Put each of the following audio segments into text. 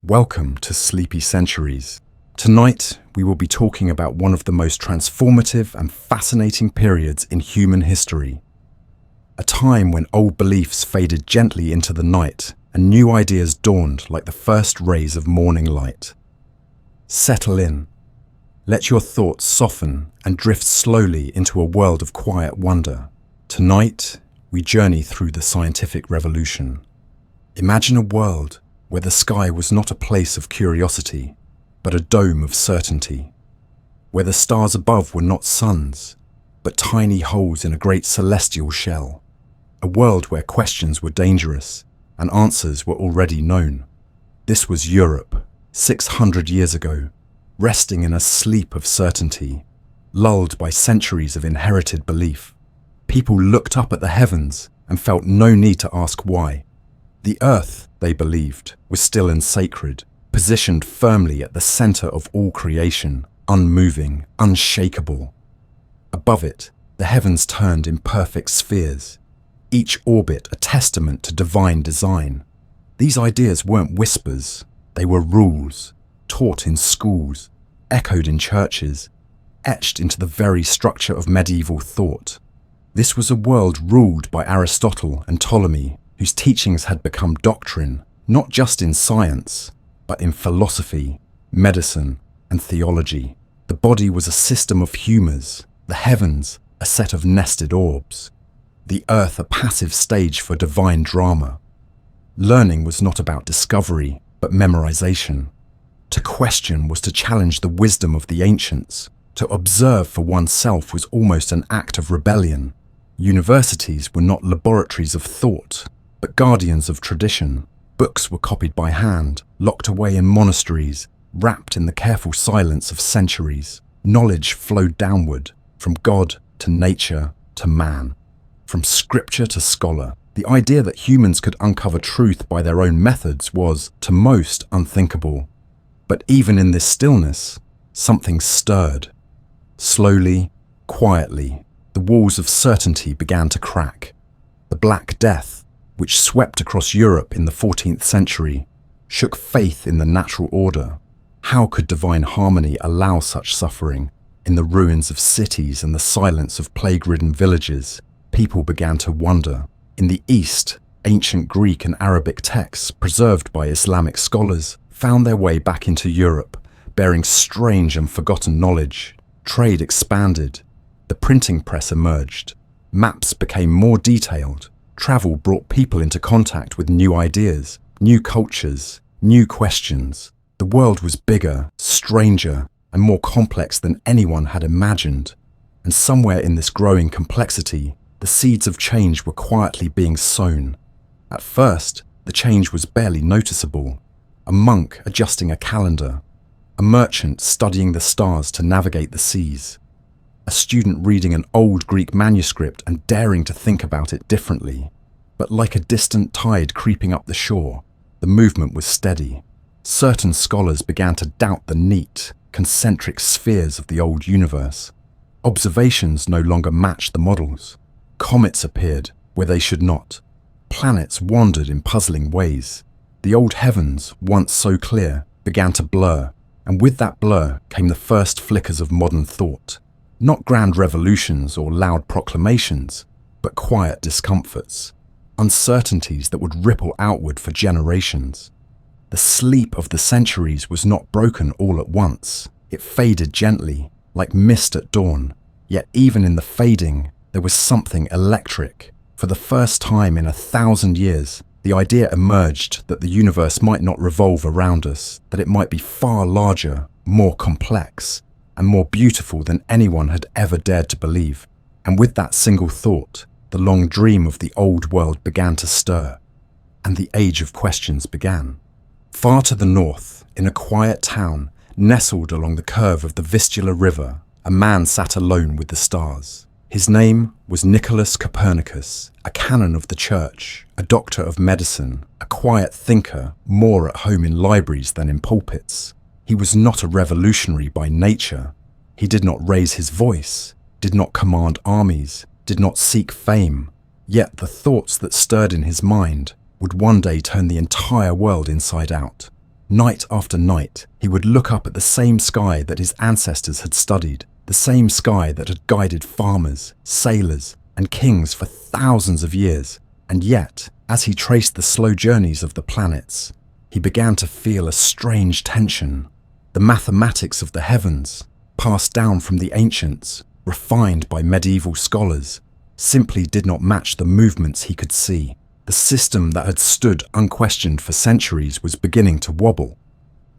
Welcome to Sleepy Centuries. Tonight, we will be talking about one of the most transformative and fascinating periods in human history. A time when old beliefs faded gently into the night and new ideas dawned like the first rays of morning light. Settle in. Let your thoughts soften and drift slowly into a world of quiet wonder. Tonight, we journey through the scientific revolution. Imagine a world where the sky was not a place of curiosity, but a dome of certainty, where the stars above were not suns, but tiny holes in a great celestial shell, a world where questions were dangerous and answers were already known. This was Europe, 600 years ago, resting in a sleep of certainty, lulled by centuries of inherited belief. People looked up at the heavens and felt no need to ask why. The earth, they believed, was still and sacred, positioned firmly at the center of all creation, unmoving, unshakable. Above it, the heavens turned in perfect spheres, each orbit a testament to divine design. These ideas weren't whispers, they were rules, taught in schools, echoed in churches, etched into the very structure of medieval thought. This was a world ruled by Aristotle and Ptolemy, whose teachings had become doctrine, not just in science, but in philosophy, medicine, and theology. The body was a system of humours, the heavens a set of nested orbs, the earth a passive stage for divine drama. Learning was not about discovery, but memorization. To question was to challenge the wisdom of the ancients. To observe for oneself was almost an act of rebellion. Universities were not laboratories of thought, but guardians of tradition. Books were copied by hand, locked away in monasteries, wrapped in the careful silence of centuries. Knowledge flowed downward, from God to nature to man, from scripture to scholar. The idea that humans could uncover truth by their own methods was, to most, unthinkable. But even in this stillness, something stirred. Slowly, quietly, the walls of certainty began to crack. The Black Death, which swept across Europe in the 14th century, shook faith in the natural order. How could divine harmony allow such suffering? In the ruins of cities and the silence of plague-ridden villages, people began to wonder. In the East, ancient Greek and Arabic texts, preserved by Islamic scholars, found their way back into Europe, bearing strange and forgotten knowledge. Trade expanded. The printing press emerged. Maps became more detailed. Travel brought people into contact with new ideas, new cultures, new questions. The world was bigger, stranger, and more complex than anyone had imagined. And somewhere in this growing complexity, the seeds of change were quietly being sown. At first, the change was barely noticeable. A monk adjusting a calendar, a merchant studying the stars to navigate the seas, a student reading an old Greek manuscript and daring to think about it differently. But like a distant tide creeping up the shore, the movement was steady. Certain scholars began to doubt the neat, concentric spheres of the old universe. Observations no longer matched the models. Comets appeared where they should not. Planets wandered in puzzling ways. The old heavens, once so clear, began to blur, and with that blur came the first flickers of modern thought. Not grand revolutions or loud proclamations, but quiet discomforts, uncertainties that would ripple outward for generations. The sleep of the centuries was not broken all at once. It faded gently, like mist at dawn. Yet even in the fading, there was something electric. For the first time in 1,000 years, the idea emerged that the universe might not revolve around us, that it might be far larger, more complex, and more beautiful than anyone had ever dared to believe. And with that single thought, the long dream of the old world began to stir, and the age of questions began. Far to the north, in a quiet town, nestled along the curve of the Vistula River, a man sat alone with the stars. His name was Nicholas Copernicus, a canon of the church, a doctor of medicine, a quiet thinker, more at home in libraries than in pulpits. He was not a revolutionary by nature. He did not raise his voice, did not command armies, did not seek fame. Yet the thoughts that stirred in his mind would one day turn the entire world inside out. Night after night, he would look up at the same sky that his ancestors had studied, the same sky that had guided farmers, sailors, and kings for thousands of years. And yet, as he traced the slow journeys of the planets, he began to feel a strange tension. The mathematics of the heavens, passed down from the ancients, refined by medieval scholars, simply did not match the movements he could see. The system that had stood unquestioned for centuries was beginning to wobble.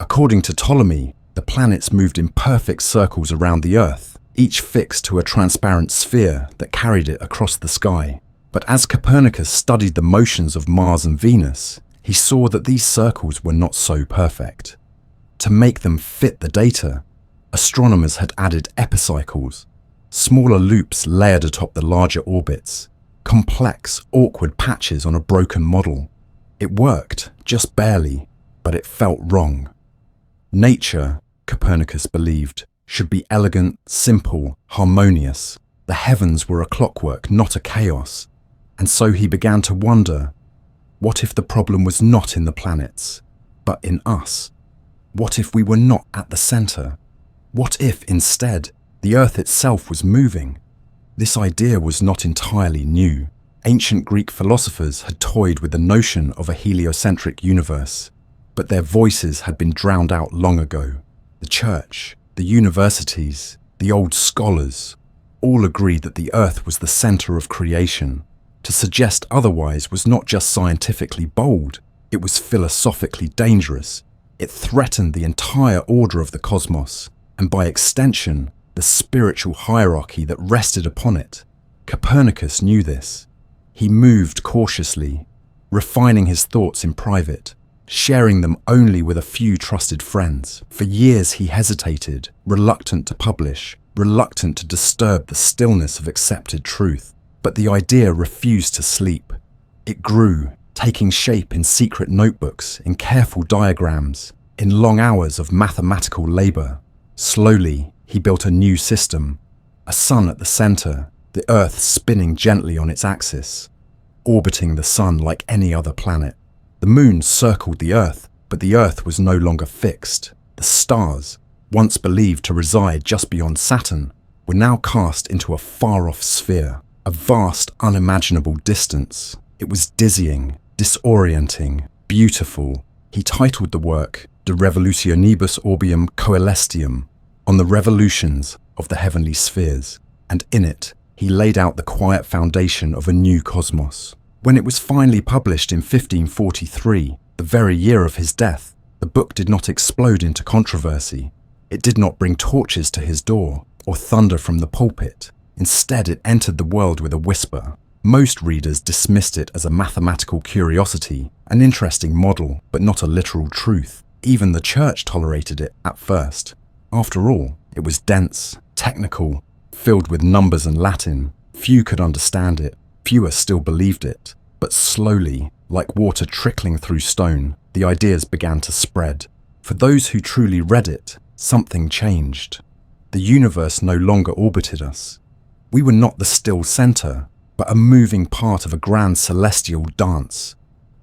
According to Ptolemy, the planets moved in perfect circles around the Earth, each fixed to a transparent sphere that carried it across the sky. But as Copernicus studied the motions of Mars and Venus, he saw that these circles were not so perfect. To make them fit the data, astronomers had added epicycles, smaller loops layered atop the larger orbits, complex, awkward patches on a broken model. It worked, just barely, but it felt wrong. Nature, Copernicus believed, should be elegant, simple, harmonious. The heavens were a clockwork, not a chaos. And so he began to wonder, what if the problem was not in the planets, but in us? What if we were not at the center? What if, instead, the Earth itself was moving? This idea was not entirely new. Ancient Greek philosophers had toyed with the notion of a heliocentric universe, but their voices had been drowned out long ago. The church, the universities, the old scholars, all agreed that the Earth was the center of creation. To suggest otherwise was not just scientifically bold, it was philosophically dangerous. It threatened the entire order of the cosmos, and by extension, the spiritual hierarchy that rested upon it. Copernicus knew this. He moved cautiously, refining his thoughts in private, sharing them only with a few trusted friends. For years he hesitated, reluctant to publish, reluctant to disturb the stillness of accepted truth. But the idea refused to sleep. It grew, taking shape in secret notebooks, in careful diagrams, in long hours of mathematical labor. Slowly, he built a new system, a sun at the center, the Earth spinning gently on its axis, orbiting the sun like any other planet. The moon circled the Earth, but the Earth was no longer fixed. The stars, once believed to reside just beyond Saturn, were now cast into a far-off sphere, a vast, unimaginable distance. It was dizzying, disorienting, beautiful. He titled the work De Revolutionibus Orbium Coelestium, on the revolutions of the heavenly spheres, and in it, he laid out the quiet foundation of a new cosmos. When it was finally published in 1543, the very year of his death, the book did not explode into controversy. It did not bring torches to his door or thunder from the pulpit. Instead, it entered the world with a whisper. Most readers dismissed it as a mathematical curiosity, an interesting model, but not a literal truth. Even the church tolerated it at first. After all, it was dense, technical, filled with numbers and Latin. Few could understand it, fewer still believed it. But slowly, like water trickling through stone, the ideas began to spread. For those who truly read it, something changed. The universe no longer orbited us. We were not the still center, but a moving part of a grand celestial dance.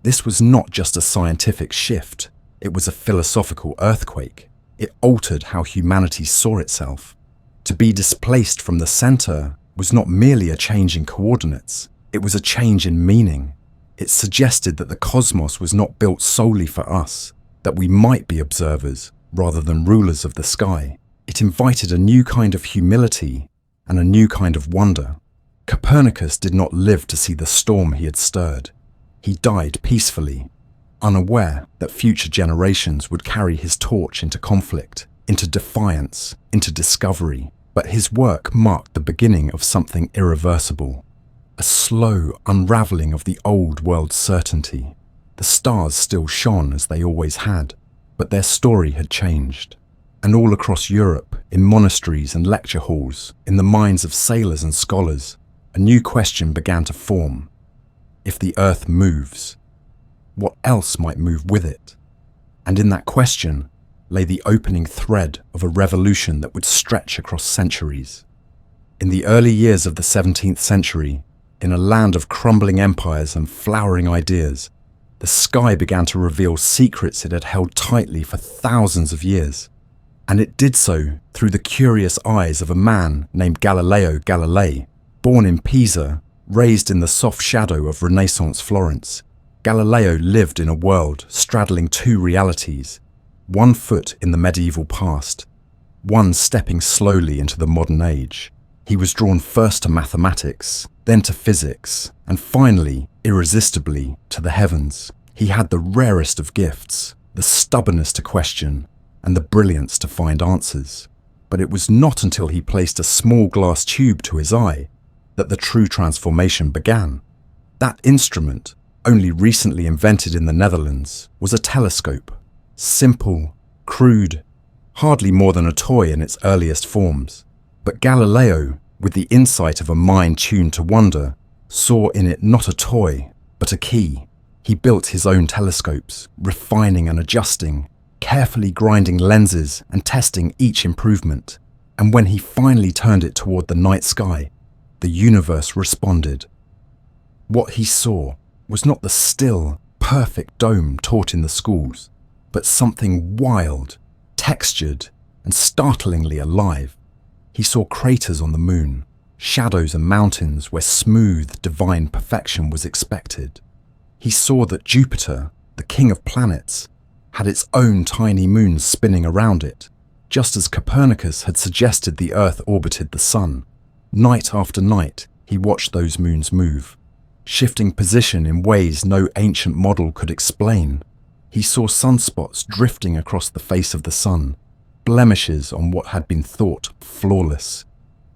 This was not just a scientific shift, it was a philosophical earthquake. It altered how humanity saw itself. To be displaced from the center was not merely a change in coordinates, it was a change in meaning. It suggested that the cosmos was not built solely for us, that we might be observers rather than rulers of the sky. It invited a new kind of humility and a new kind of wonder. Copernicus did not live to see the storm he had stirred. He died peacefully, unaware that future generations would carry his torch into conflict, into defiance, into discovery. But his work marked the beginning of something irreversible, a slow unraveling of the old world's certainty. The stars still shone as they always had, but their story had changed. And all across Europe, in monasteries and lecture halls, in the minds of sailors and scholars, a new question began to form. If the Earth moves, what else might move with it? And in that question lay the opening thread of a revolution that would stretch across centuries. In the early years of the 17th century, in a land of crumbling empires and flowering ideas, the sky began to reveal secrets it had held tightly for thousands of years. And it did so through the curious eyes of a man named Galileo Galilei, born in Pisa, raised in the soft shadow of Renaissance Florence. Galileo lived in a world straddling two realities, one foot in the medieval past, one stepping slowly into the modern age. He was drawn first to mathematics, then to physics, and finally, irresistibly, to the heavens. He had the rarest of gifts, the stubbornness to question, and the brilliance to find answers. But it was not until he placed a small glass tube to his eye that the true transformation began. That instrument, only recently invented in the Netherlands, was a telescope. Simple, crude, hardly more than a toy in its earliest forms. But Galileo, with the insight of a mind tuned to wonder, saw in it not a toy, but a key. He built his own telescopes, refining and adjusting, carefully grinding lenses and testing each improvement. And when he finally turned it toward the night sky, the universe responded. What he saw was not the still, perfect dome taught in the schools, but something wild, textured, and startlingly alive. He saw craters on the moon, shadows and mountains where smooth, divine perfection was expected. He saw that Jupiter, the king of planets, had its own tiny moons spinning around it, just as Copernicus had suggested the Earth orbited the Sun. Night after night, he watched those moons move, shifting position in ways no ancient model could explain. He saw sunspots drifting across the face of the sun, blemishes on what had been thought flawless.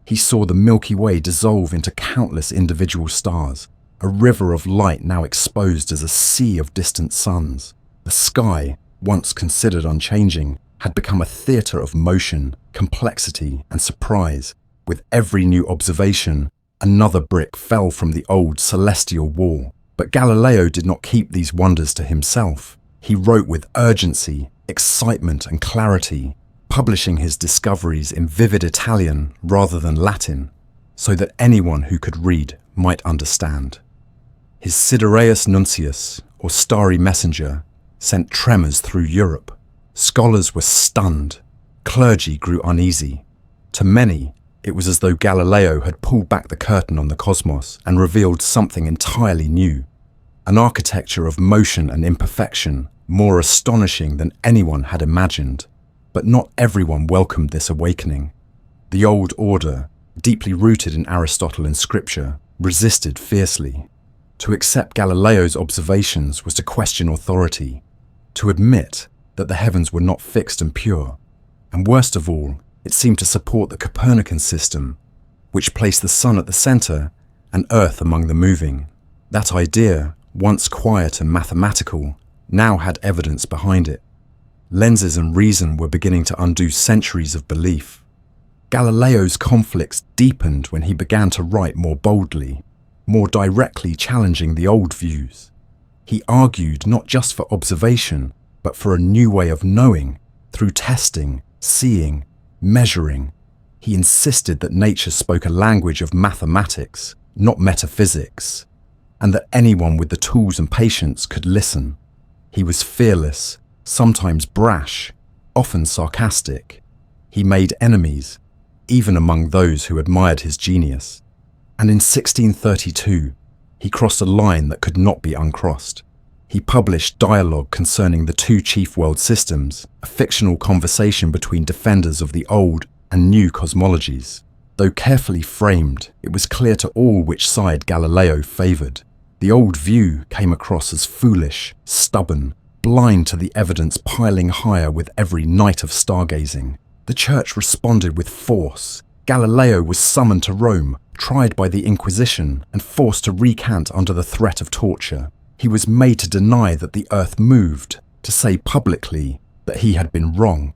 He saw the Milky Way dissolve into countless individual stars, a river of light now exposed as a sea of distant suns. The sky, once considered unchanging, had become a theatre of motion, complexity, and surprise. With every new observation, another brick fell from the old celestial wall. But Galileo did not keep these wonders to himself. He wrote with urgency, excitement, and clarity, publishing his discoveries in vivid Italian rather than Latin, so that anyone who could read might understand. His Sidereus Nuncius, or Starry Messenger, sent tremors through Europe. Scholars were stunned. Clergy grew uneasy. To many, it was as though Galileo had pulled back the curtain on the cosmos and revealed something entirely new. An architecture of motion and imperfection, more astonishing than anyone had imagined. But not everyone welcomed this awakening. The old order, deeply rooted in Aristotle and Scripture, resisted fiercely. To accept Galileo's observations was to question authority, to admit that the heavens were not fixed and pure. And worst of all, it seemed to support the Copernican system, which placed the sun at the center and Earth among the moving. That idea, once quiet and mathematical, now had evidence behind it. Lenses and reason were beginning to undo centuries of belief. Galileo's conflicts deepened when he began to write more boldly, more directly challenging the old views. He argued not just for observation, but for a new way of knowing, through testing, seeing, measuring. He insisted that nature spoke a language of mathematics, not metaphysics, and that anyone with the tools and patience could listen. He was fearless, sometimes brash, often sarcastic. He made enemies, even among those who admired his genius. And in 1632, he crossed a line that could not be uncrossed. He published Dialogue Concerning the Two Chief World Systems, a fictional conversation between defenders of the old and new cosmologies. Though carefully framed, it was clear to all which side Galileo favoured. The old view came across as foolish, stubborn, blind to the evidence piling higher with every night of stargazing. The Church responded with force. Galileo was summoned to Rome, tried by the Inquisition, and forced to recant under the threat of torture. He was made to deny that the earth moved, to say publicly that he had been wrong.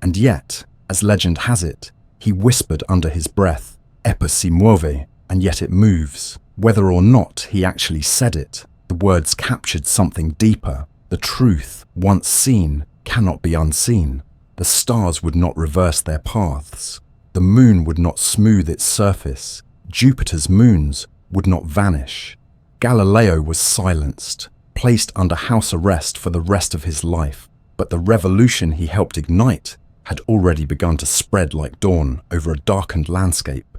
And yet, as legend has it, he whispered under his breath, "Epis si muove," and yet it moves. Whether or not he actually said it, the words captured something deeper. The truth, once seen, cannot be unseen. The stars would not reverse their paths. The moon would not smooth its surface. Jupiter's moons would not vanish. Galileo was silenced, placed under house arrest for the rest of his life, but the revolution he helped ignite had already begun to spread like dawn over a darkened landscape.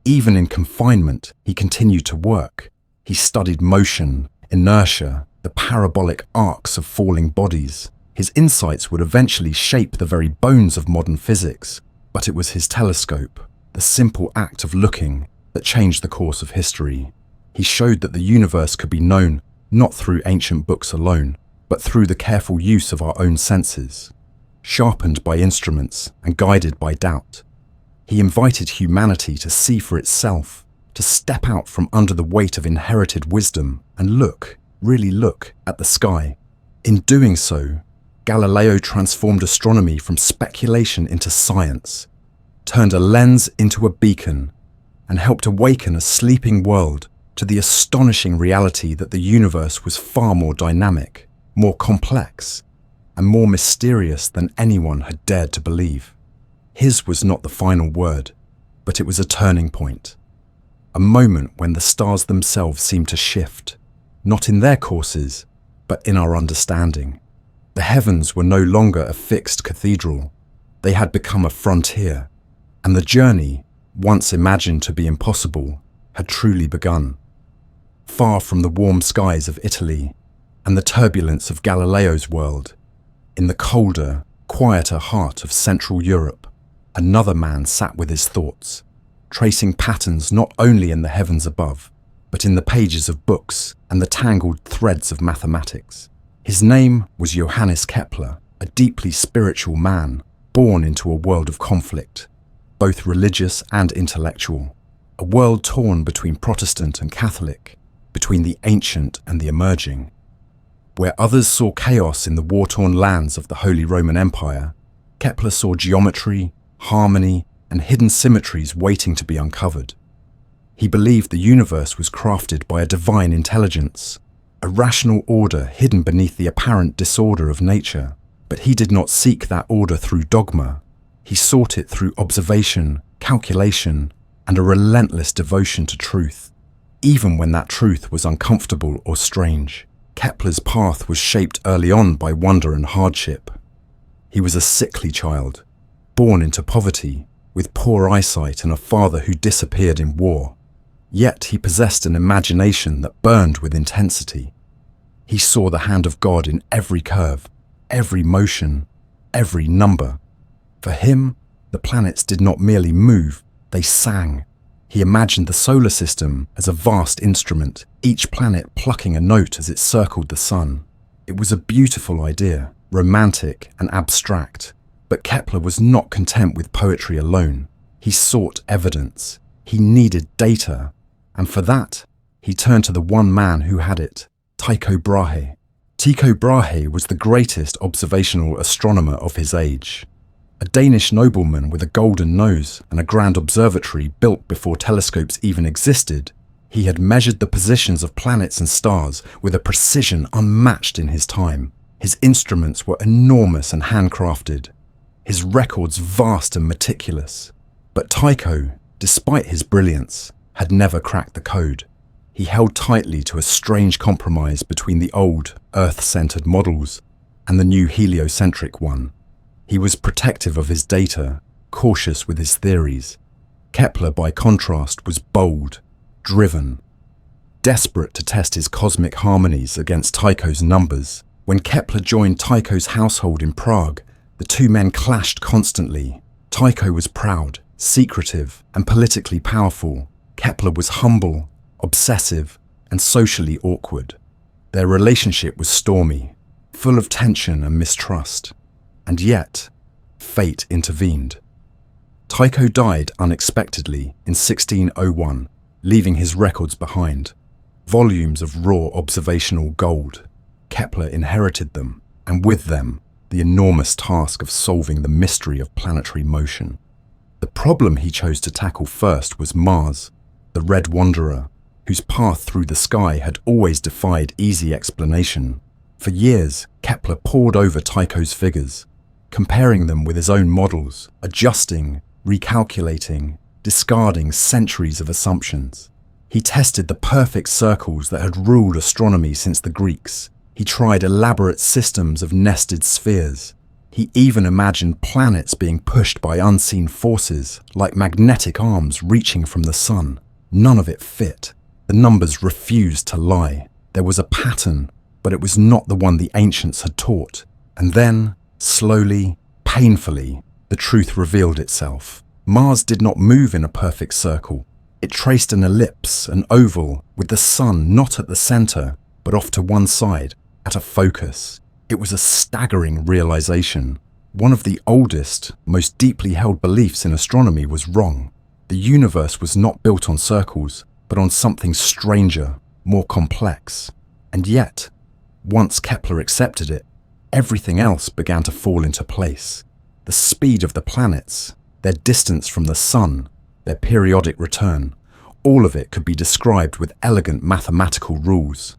Even in confinement, he continued to work. He studied motion, inertia, the parabolic arcs of falling bodies. His insights would eventually shape the very bones of modern physics, but it was his telescope, the simple act of looking, that changed the course of history. He showed that the universe could be known not through ancient books alone, but through the careful use of our own senses. Sharpened by instruments and guided by doubt, he invited humanity to see for itself, to step out from under the weight of inherited wisdom and look, really look, at the sky. In doing so, Galileo transformed astronomy from speculation into science, turned a lens into a beacon, and helped awaken a sleeping world to the astonishing reality that the universe was far more dynamic, more complex, and more mysterious than anyone had dared to believe. His was not the final word, but it was a turning point. A moment when the stars themselves seemed to shift, not in their courses, but in our understanding. The heavens were no longer a fixed cathedral. They had become a frontier, and the journey, once imagined to be impossible, had truly begun. Far from the warm skies of Italy and the turbulence of Galileo's world, in the colder, quieter heart of Central Europe, another man sat with his thoughts, tracing patterns not only in the heavens above, but in the pages of books and the tangled threads of mathematics. His name was Johannes Kepler, a deeply spiritual man, born into a world of conflict, both religious and intellectual, a world torn between Protestant and Catholic, between the ancient and the emerging. Where others saw chaos in the war-torn lands of the Holy Roman Empire, Kepler saw geometry, harmony, and hidden symmetries waiting to be uncovered. He believed the universe was crafted by a divine intelligence, a rational order hidden beneath the apparent disorder of nature. But he did not seek that order through dogma. He sought it through observation, calculation, and a relentless devotion to truth, even when that truth was uncomfortable or strange. Kepler's path was shaped early on by wonder and hardship. He was a sickly child, born into poverty, with poor eyesight and a father who disappeared in war. Yet he possessed an imagination that burned with intensity. He saw the hand of God in every curve, every motion, every number. For him, the planets did not merely move, they sang. He imagined the solar system as a vast instrument, each planet plucking a note as it circled the sun. It was a beautiful idea, romantic and abstract. But Kepler was not content with poetry alone. He sought evidence. He needed data. And for that, he turned to the one man who had it, Tycho Brahe. Tycho Brahe was the greatest observational astronomer of his age. A Danish nobleman with a golden nose and a grand observatory built before telescopes even existed, he had measured the positions of planets and stars with a precision unmatched in his time. His instruments were enormous and handcrafted, his records vast and meticulous. But Tycho, despite his brilliance, had never cracked the code. He held tightly to a strange compromise between the old, Earth-centered models and the new heliocentric one. He was protective of his data, cautious with his theories. Kepler, by contrast, was bold, driven, desperate to test his cosmic harmonies against Tycho's numbers. When Kepler joined Tycho's household in Prague, the two men clashed constantly. Tycho was proud, secretive, and politically powerful. Kepler was humble, obsessive, and socially awkward. Their relationship was stormy, full of tension and mistrust. And yet, fate intervened. Tycho died unexpectedly in 1601, leaving his records behind. Volumes of raw observational gold. Kepler inherited them, and with them, the enormous task of solving the mystery of planetary motion. The problem he chose to tackle first was Mars, the Red Wanderer, whose path through the sky had always defied easy explanation. For years, Kepler pored over Tycho's figures, comparing them with his own models, adjusting, recalculating, discarding centuries of assumptions. He tested the perfect circles that had ruled astronomy since the Greeks, He tried elaborate systems of nested spheres. He even imagined planets being pushed by unseen forces, like magnetic arms reaching from the sun. None of it fit. The numbers refused to lie. There was a pattern, but it was not the one the ancients had taught. And then, slowly, painfully, the truth revealed itself. Mars did not move in a perfect circle. It traced an ellipse, an oval, with the sun not at the center, but off to one side, at a focus. It was a staggering realization. One of the oldest, most deeply held beliefs in astronomy was wrong. The universe was not built on circles, but on something stranger, more complex. And yet, once Kepler accepted it, everything else began to fall into place. The speed of the planets, their distance from the sun, their periodic return, all of it could be described with elegant mathematical rules.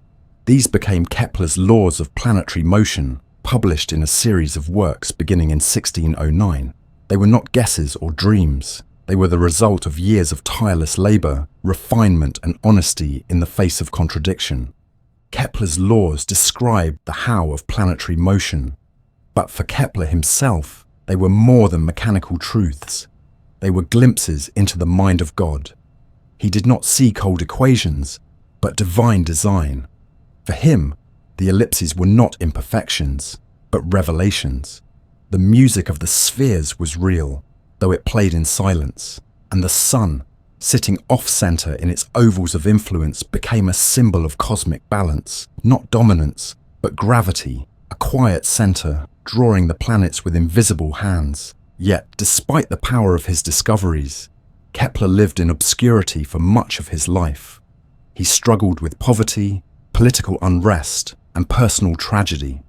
These became Kepler's laws of planetary motion, published in a series of works beginning in 1609. They were not guesses or dreams. They were the result of years of tireless labor, refinement, and honesty in the face of contradiction. Kepler's laws described the how of planetary motion. But for Kepler himself, they were more than mechanical truths. They were glimpses into the mind of God. He did not see cold equations, but divine design. For him, the ellipses were not imperfections, but revelations. The music of the spheres was real, though it played in silence, and the sun, sitting off-center in its ovals of influence, became a symbol of cosmic balance, not dominance, but gravity, a quiet center, drawing the planets with invisible hands. Yet, despite the power of his discoveries, Kepler lived in obscurity for much of his life. He struggled with poverty, political unrest, and personal tragedy.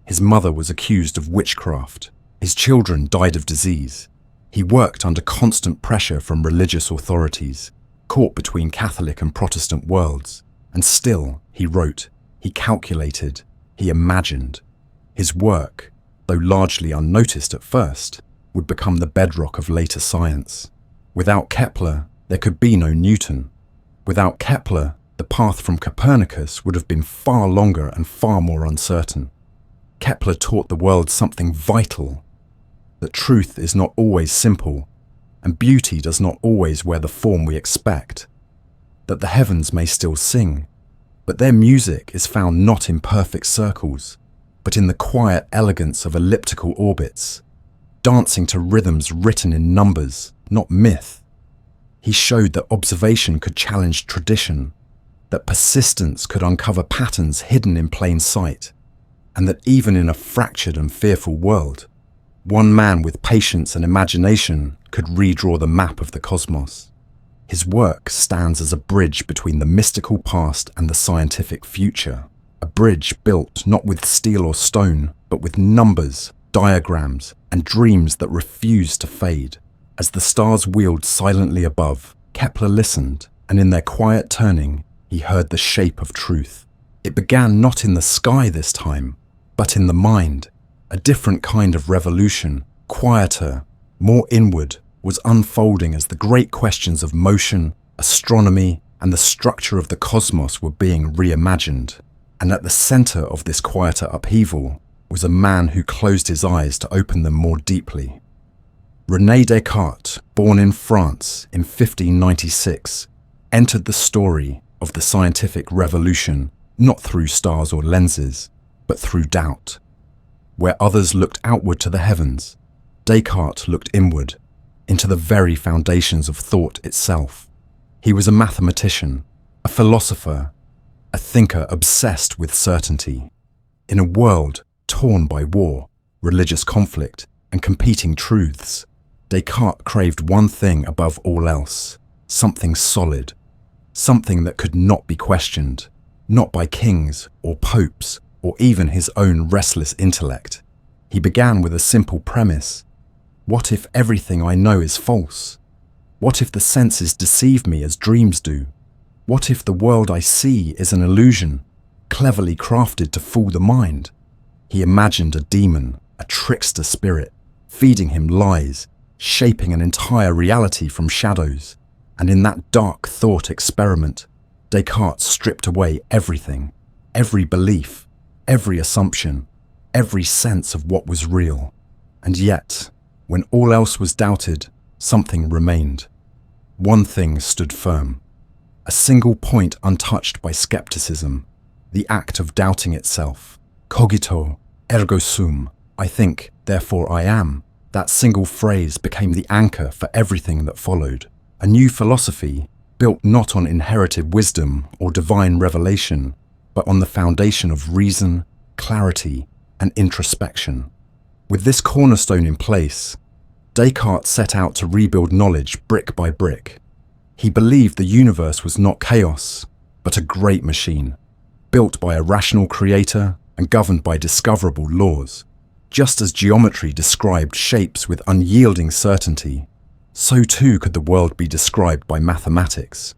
His mother was accused of witchcraft. His children died of disease. He worked under constant pressure from religious authorities, caught between Catholic and Protestant worlds. And still, he wrote, he calculated, he imagined. His work, though largely unnoticed at first, would become the bedrock of later science. Without Kepler, there could be no Newton. Without Kepler, the path from Copernicus would have been far longer and far more uncertain. Kepler taught the world something vital, that truth is not always simple, and beauty does not always wear the form we expect, that the heavens may still sing, but their music is found not in perfect circles, but in the quiet elegance of elliptical orbits, dancing to rhythms written in numbers, not myth. He showed that observation could challenge tradition, that persistence could uncover patterns hidden in plain sight, and that even in a fractured and fearful world, one man with patience and imagination could redraw the map of the cosmos. His work stands as a bridge between the mystical past and the scientific future, a bridge built not with steel or stone, but with numbers, diagrams, and dreams that refuse to fade. As the stars wheeled silently above, Kepler listened, and in their quiet turning, he heard the shape of truth. It began not in the sky this time, but in the mind. A different kind of revolution, quieter, more inward, was unfolding as the great questions of motion, astronomy, and the structure of the cosmos were being reimagined. And at the center of this quieter upheaval was a man who closed his eyes to open them more deeply. René Descartes, born in France in 1596, entered the story of the scientific revolution not through stars or lenses, but through doubt. Where others looked outward to the heavens, Descartes looked inward, into the very foundations of thought itself. He was a mathematician, a philosopher, a thinker obsessed with certainty. In a world torn by war, religious conflict, and competing truths, Descartes craved one thing above all else, something solid, something that could not be questioned, not by kings or popes or even his own restless intellect. He began with a simple premise. What if everything I know is false? What if the senses deceive me as dreams do? What if the world I see is an illusion, cleverly crafted to fool the mind? He imagined a demon, a trickster spirit, feeding him lies, shaping an entire reality from shadows. And in that dark thought experiment, Descartes stripped away everything, every belief, every assumption, every sense of what was real. And yet, when all else was doubted, something remained. One thing stood firm. A single point untouched by skepticism, the act of doubting itself. Cogito, ergo sum, I think, therefore I am. That single phrase became the anchor for everything that followed. A new philosophy, built not on inherited wisdom or divine revelation, but on the foundation of reason, clarity, and introspection. With this cornerstone in place, Descartes set out to rebuild knowledge brick by brick. He believed the universe was not chaos, but a great machine, built by a rational creator and governed by discoverable laws. Just as geometry described shapes with unyielding certainty, so too could the world be described by mathematics.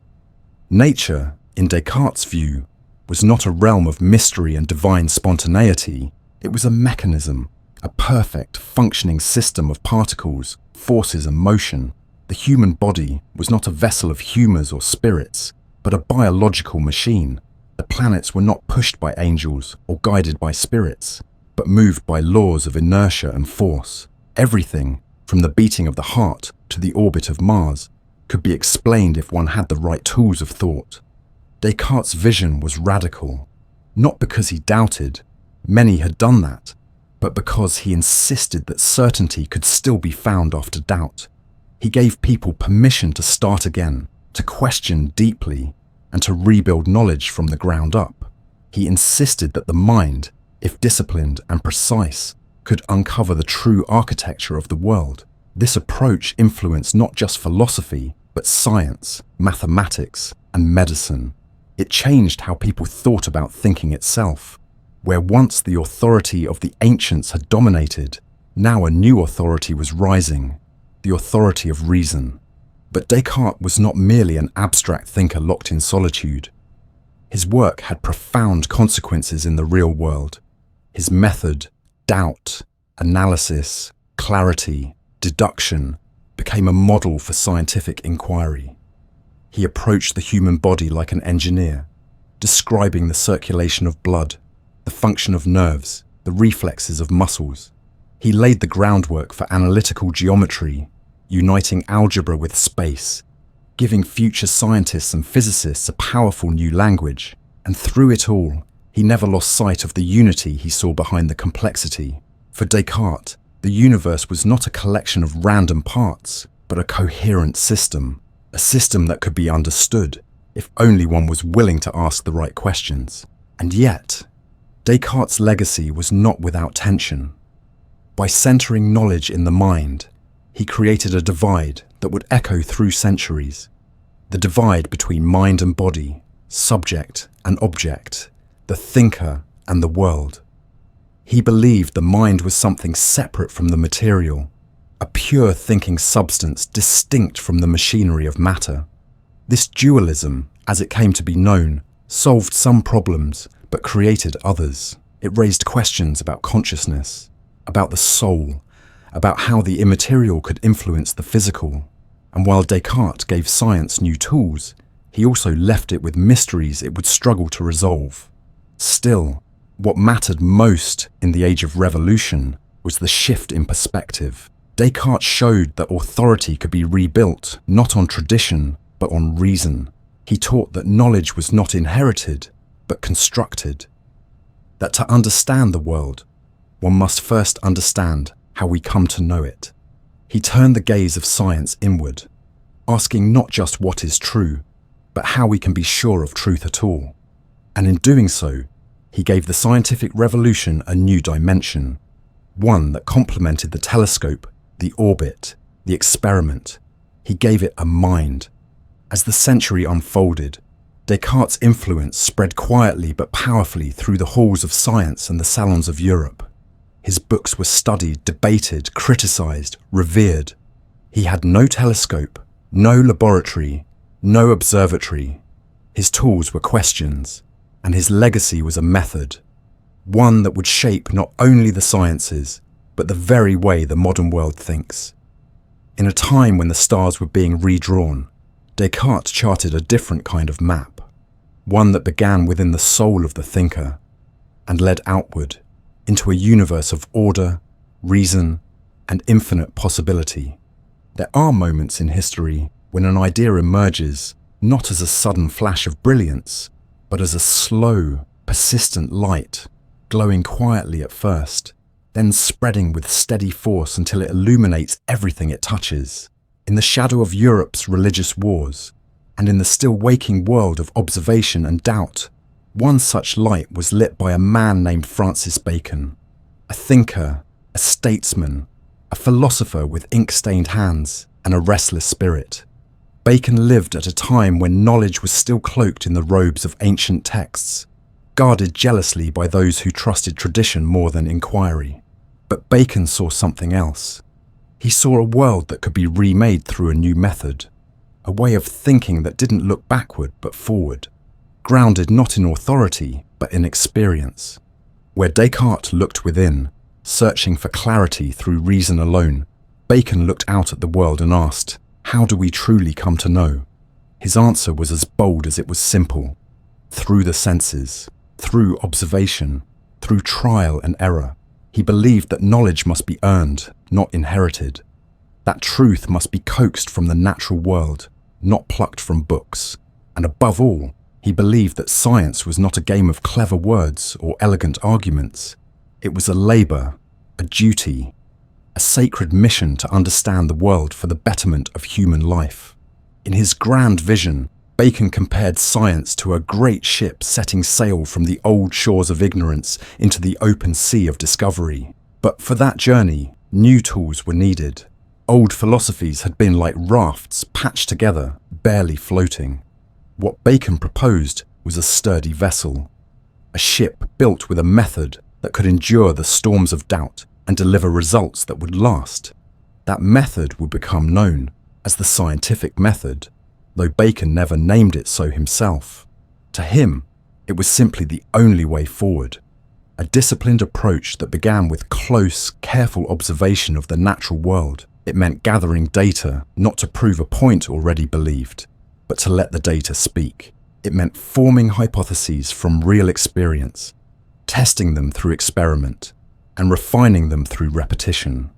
Nature, in Descartes' view, was not a realm of mystery and divine spontaneity. It was a mechanism, a perfect, functioning system of particles, forces and motion. The human body was not a vessel of humours or spirits, but a biological machine. The planets were not pushed by angels or guided by spirits, but moved by laws of inertia and force. Everything, from the beating of the heart to the orbit of Mars, could be explained if one had the right tools of thought. Descartes' vision was radical, not because he doubted, many had done that, but because he insisted that certainty could still be found after doubt. He gave people permission to start again, to question deeply, and to rebuild knowledge from the ground up. He insisted that the mind, if disciplined and precise, could uncover the true architecture of the world. This approach influenced not just philosophy, but science, mathematics, and medicine. It changed how people thought about thinking itself. Where once the authority of the ancients had dominated, now a new authority was rising, the authority of reason. But Descartes was not merely an abstract thinker locked in solitude. His work had profound consequences in the real world. His method, doubt, analysis, clarity, deduction, became a model for scientific inquiry. He approached the human body like an engineer, describing the circulation of blood, the function of nerves, the reflexes of muscles. He laid the groundwork for analytical geometry, uniting algebra with space, giving future scientists and physicists a powerful new language. And through it all, he never lost sight of the unity he saw behind the complexity. For Descartes, the universe was not a collection of random parts, but a coherent system, a system that could be understood if only one was willing to ask the right questions. And yet, Descartes' legacy was not without tension. By centering knowledge in the mind, he created a divide that would echo through centuries. The divide between mind and body, subject and object, the thinker and the world. He believed the mind was something separate from the material, a pure thinking substance distinct from the machinery of matter. This dualism, as it came to be known, solved some problems but created others. It raised questions about consciousness, about the soul, about how the immaterial could influence the physical. And while Descartes gave science new tools, he also left it with mysteries it would struggle to resolve. Still, what mattered most in the age of revolution was the shift in perspective. Descartes showed that authority could be rebuilt not on tradition, but on reason. He taught that knowledge was not inherited, but constructed. That to understand the world, one must first understand how we come to know it. He turned the gaze of science inward, asking not just what is true, but how we can be sure of truth at all. And in doing so, he gave the scientific revolution a new dimension, one that complemented the telescope, the orbit, the experiment. He gave it a mind. As the century unfolded, Descartes' influence spread quietly but powerfully through the halls of science and the salons of Europe. His books were studied, debated, criticized, revered. He had no telescope, no laboratory, no observatory. His tools were questions, and his legacy was a method, one that would shape not only the sciences, but the very way the modern world thinks. In a time when the stars were being redrawn, Descartes charted a different kind of map, one that began within the soul of the thinker, and led outward into a universe of order, reason, and infinite possibility. There are moments in history when an idea emerges not as a sudden flash of brilliance, but as a slow, persistent light, glowing quietly at first, then spreading with steady force until it illuminates everything it touches. In the shadow of Europe's religious wars, and in the still waking world of observation and doubt, one such light was lit by a man named Francis Bacon, a thinker, a statesman, a philosopher with ink-stained hands and a restless spirit. Bacon lived at a time when knowledge was still cloaked in the robes of ancient texts, guarded jealously by those who trusted tradition more than inquiry. But Bacon saw something else. He saw a world that could be remade through a new method, a way of thinking that didn't look backward but forward, grounded not in authority but in experience. Where Descartes looked within, searching for clarity through reason alone, Bacon looked out at the world and asked, "How do we truly come to know?" His answer was as bold as it was simple: through the senses, through observation, through trial and error. He believed that knowledge must be earned, not inherited. That truth must be coaxed from the natural world, not plucked from books. And above all, he believed that science was not a game of clever words or elegant arguments. It was a labor, a duty, a sacred mission to understand the world for the betterment of human life. In his grand vision, Bacon compared science to a great ship setting sail from the old shores of ignorance into the open sea of discovery. But for that journey, new tools were needed. Old philosophies had been like rafts patched together, barely floating. What Bacon proposed was a sturdy vessel, a ship built with a method that could endure the storms of doubt and deliver results that would last. That method would become known as the scientific method, though Bacon never named it so himself. To him, it was simply the only way forward, a disciplined approach that began with close, careful observation of the natural world. It meant gathering data not to prove a point already believed, but to let the data speak. It meant forming hypotheses from real experience, testing them through experiment, and refining them through repetition.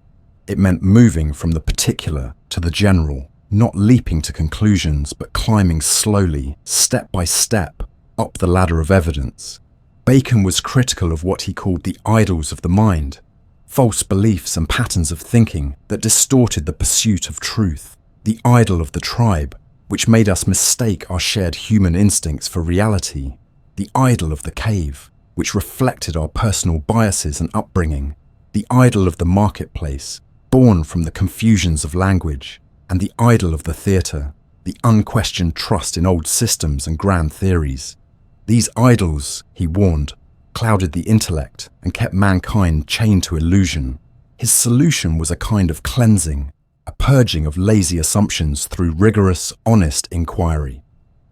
It meant moving from the particular to the general, not leaping to conclusions, but climbing slowly, step by step, up the ladder of evidence. Bacon was critical of what he called the idols of the mind, false beliefs and patterns of thinking that distorted the pursuit of truth, the idol of the tribe, which made us mistake our shared human instincts for reality, the idol of the cave, which reflected our personal biases and upbringing, the idol of the marketplace, born from the confusions of language, and the idol of the theatre, the unquestioned trust in old systems and grand theories. These idols, he warned, clouded the intellect and kept mankind chained to illusion. His solution was a kind of cleansing, a purging of lazy assumptions through rigorous, honest inquiry.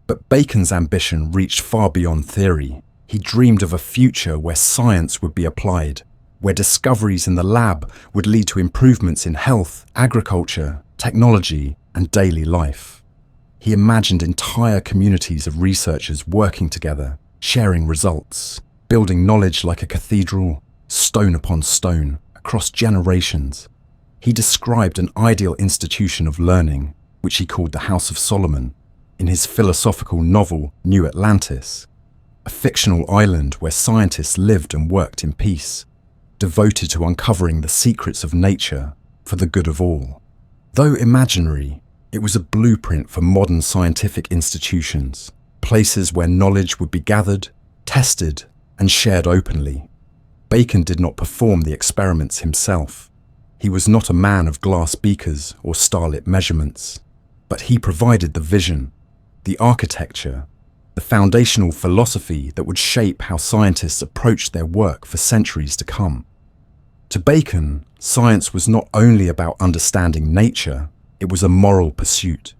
But Bacon's ambition reached far beyond theory. He dreamed of a future where science would be applied, where discoveries in the lab would lead to improvements in health, agriculture, technology, and daily life. He imagined entire communities of researchers working together, sharing results, building knowledge like a cathedral, stone upon stone, across generations. He described an ideal institution of learning, which he called the House of Solomon, in his philosophical novel New Atlantis, a fictional island where scientists lived and worked in peace, devoted to uncovering the secrets of nature for the good of all. Though imaginary, it was a blueprint for modern scientific institutions, places where knowledge would be gathered, tested, and shared openly. Bacon did not perform the experiments himself. He was not a man of glass beakers or starlit measurements, but he provided the vision, the architecture, the foundational philosophy that would shape how scientists approached their work for centuries to come. To Bacon, science was not only about understanding nature, it was a moral pursuit.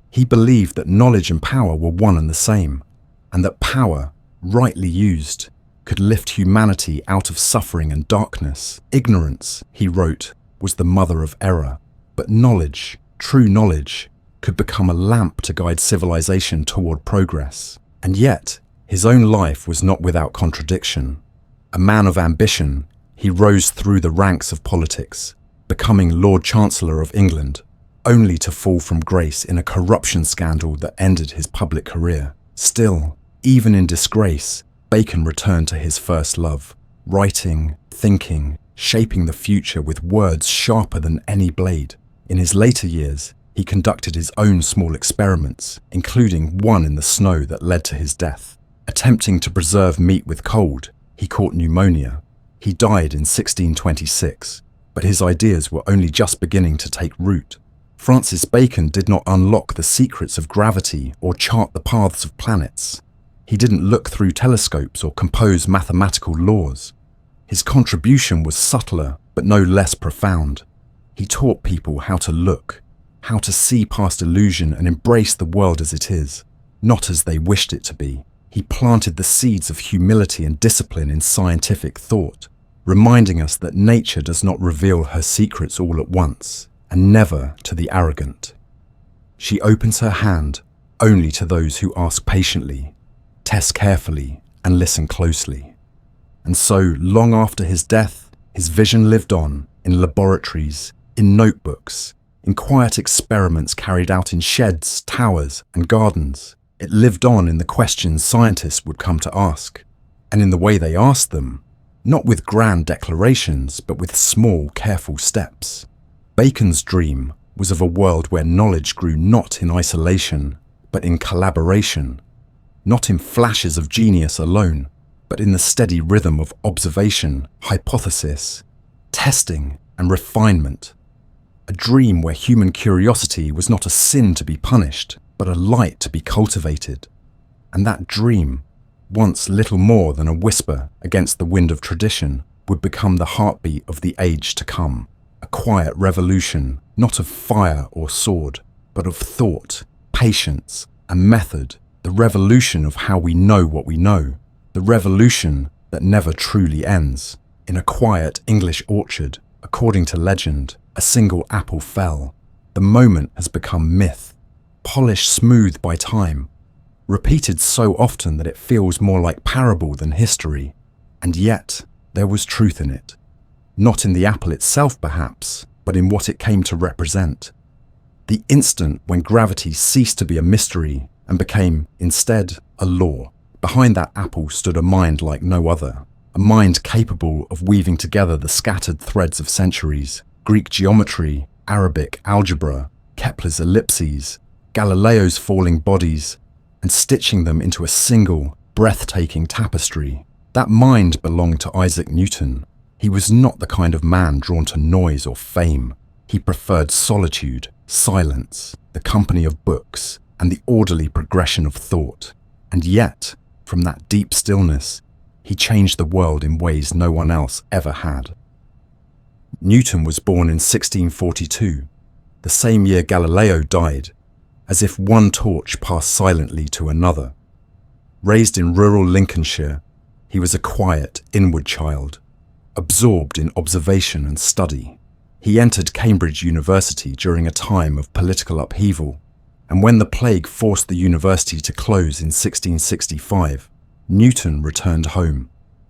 He believed that knowledge and power were one and the same, and that power, rightly used, could lift humanity out of suffering and darkness. Ignorance, he wrote, was the mother of error, but knowledge, true knowledge, could become a lamp to guide civilization toward progress. And yet, his own life was not without contradiction. A man of ambition, he rose through the ranks of politics, becoming Lord Chancellor of England, only to fall from grace in a corruption scandal that ended his public career. Still, even in disgrace, Bacon returned to his first love, writing, thinking, shaping the future with words sharper than any blade. In his later years, he conducted his own small experiments, including one in the snow that led to his death. Attempting to preserve meat with cold, he caught pneumonia. He died in 1626, but his ideas were only just beginning to take root. Francis Bacon did not unlock the secrets of gravity or chart the paths of planets. He didn't look through telescopes or compose mathematical laws. His contribution was subtler, but no less profound. He taught people how to look, how to see past illusion and embrace the world as it is, not as they wished it to be. He planted the seeds of humility and discipline in scientific thought, reminding us that nature does not reveal her secrets all at once, and never to the arrogant. She opens her hand only to those who ask patiently, test carefully, and listen closely. And so, long after his death, his vision lived on in laboratories, in notebooks, in quiet experiments carried out in sheds, towers, and gardens. It lived on in the questions scientists would come to ask, and in the way they asked them, not with grand declarations, but with small, careful steps. Bacon's dream was of a world where knowledge grew not in isolation, but in collaboration, not in flashes of genius alone, but in the steady rhythm of observation, hypothesis, testing, and refinement. A dream where human curiosity was not a sin to be punished, but a light to be cultivated. And that dream, once little more than a whisper against the wind of tradition, would become the heartbeat of the age to come. A quiet revolution, not of fire or sword, but of thought, patience, and method. The revolution of how we know what we know. The revolution that never truly ends. In a quiet English orchard, according to legend, a single apple fell. The moment has become myth, polished smooth by time, repeated so often that it feels more like parable than history. And yet, there was truth in it. Not in the apple itself, perhaps, but in what it came to represent. The instant when gravity ceased to be a mystery and became, instead, a law. Behind that apple stood a mind like no other, a mind capable of weaving together the scattered threads of centuries, Greek geometry, Arabic algebra, Kepler's ellipses, Galileo's falling bodies, and stitching them into a single, breathtaking tapestry. That mind belonged to Isaac Newton. He was not the kind of man drawn to noise or fame. He preferred solitude, silence, the company of books, and the orderly progression of thought. And yet, from that deep stillness, he changed the world in ways no one else ever had. Newton was born in 1642, the same year Galileo died, as if one torch passed silently to another. Raised in rural Lincolnshire, he was a quiet, inward child, absorbed in observation and study. He entered Cambridge University during a time of political upheaval, and when the plague forced the university to close in 1665, Newton returned home.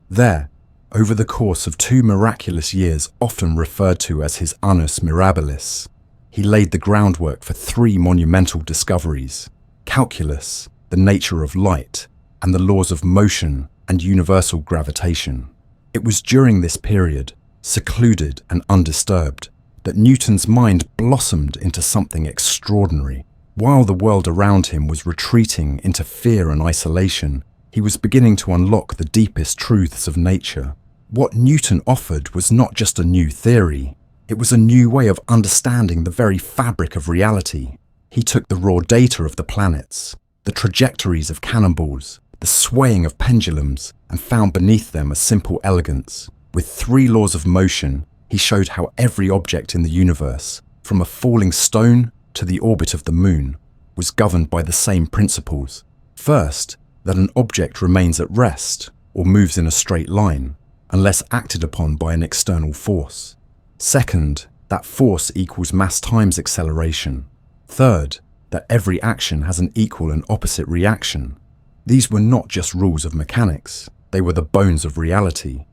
There, over the course of 2 miraculous years often referred to as his annus mirabilis, he laid the groundwork for 3 monumental discoveries: calculus, the nature of light, and the laws of motion and universal gravitation. It was during this period, secluded and undisturbed, that Newton's mind blossomed into something extraordinary. While the world around him was retreating into fear and isolation, he was beginning to unlock the deepest truths of nature. What Newton offered was not just a new theory, it was a new way of understanding the very fabric of reality. He took the raw data of the planets, the trajectories of cannonballs, the swaying of pendulums, and found beneath them a simple elegance. With 3 laws of motion, he showed how every object in the universe, from a falling stone to the orbit of the moon, was governed by the same principles. First, that an object remains at rest or moves in a straight line, unless acted upon by an external force. Second, that force equals mass times acceleration. Third, that every action has an equal and opposite reaction. These were not just rules of mechanics, they were the bones of reality.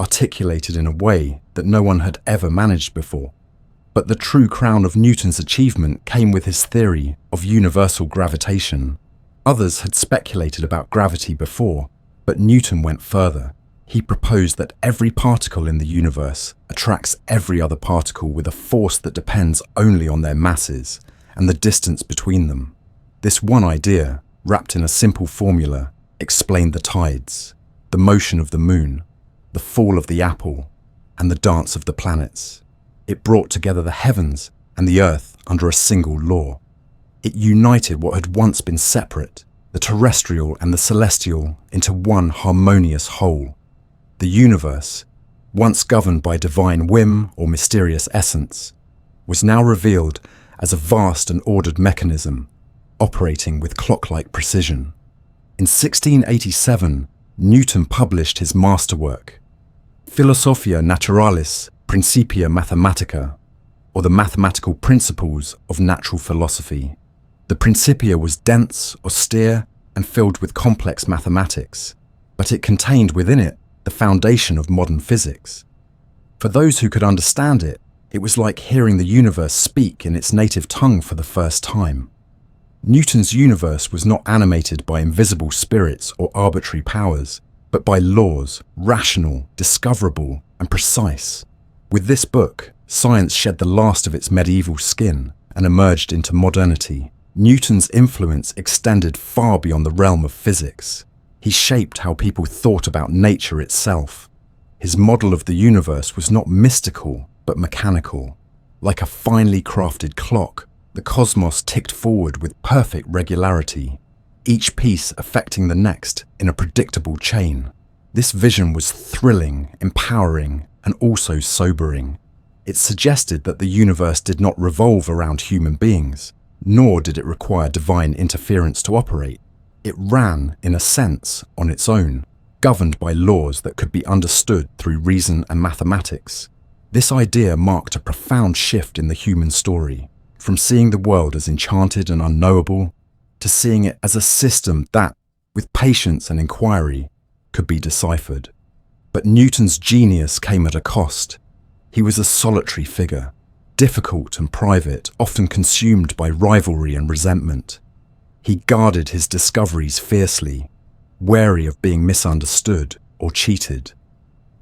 articulated in a way that no one had ever managed before. But the true crown of Newton's achievement came with his theory of universal gravitation. Others had speculated about gravity before, but Newton went further. He proposed that every particle in the universe attracts every other particle with a force that depends only on their masses and the distance between them. This one idea, wrapped in a simple formula, explained the tides, the motion of the moon, the fall of the apple, and the dance of the planets. It brought together the heavens and the earth under a single law. It united what had once been separate, the terrestrial and the celestial, into one harmonious whole. The universe, once governed by divine whim or mysterious essence, was now revealed as a vast and ordered mechanism, operating with clock-like precision. In 1687, Newton published his masterwork, Philosophia Naturalis Principia Mathematica, or the Mathematical Principles of Natural Philosophy. The Principia was dense, austere, and filled with complex mathematics, but it contained within it the foundation of modern physics. For those who could understand it, it was like hearing the universe speak in its native tongue for the first time. Newton's universe was not animated by invisible spirits or arbitrary powers, but by laws, rational, discoverable, and precise. With this book, science shed the last of its medieval skin and emerged into modernity. Newton's influence extended far beyond the realm of physics. He shaped how people thought about nature itself. His model of the universe was not mystical, but mechanical. Like a finely crafted clock, the cosmos ticked forward with perfect regularity, each piece affecting the next in a predictable chain. This vision was thrilling, empowering, and also sobering. It suggested that the universe did not revolve around human beings, nor did it require divine interference to operate. It ran, in a sense, on its own, governed by laws that could be understood through reason and mathematics. This idea marked a profound shift in the human story, from seeing the world as enchanted and unknowable, to seeing it as a system that, with patience and inquiry, could be deciphered. But Newton's genius came at a cost. He was a solitary figure, difficult and private, often consumed by rivalry and resentment. He guarded his discoveries fiercely, wary of being misunderstood or cheated.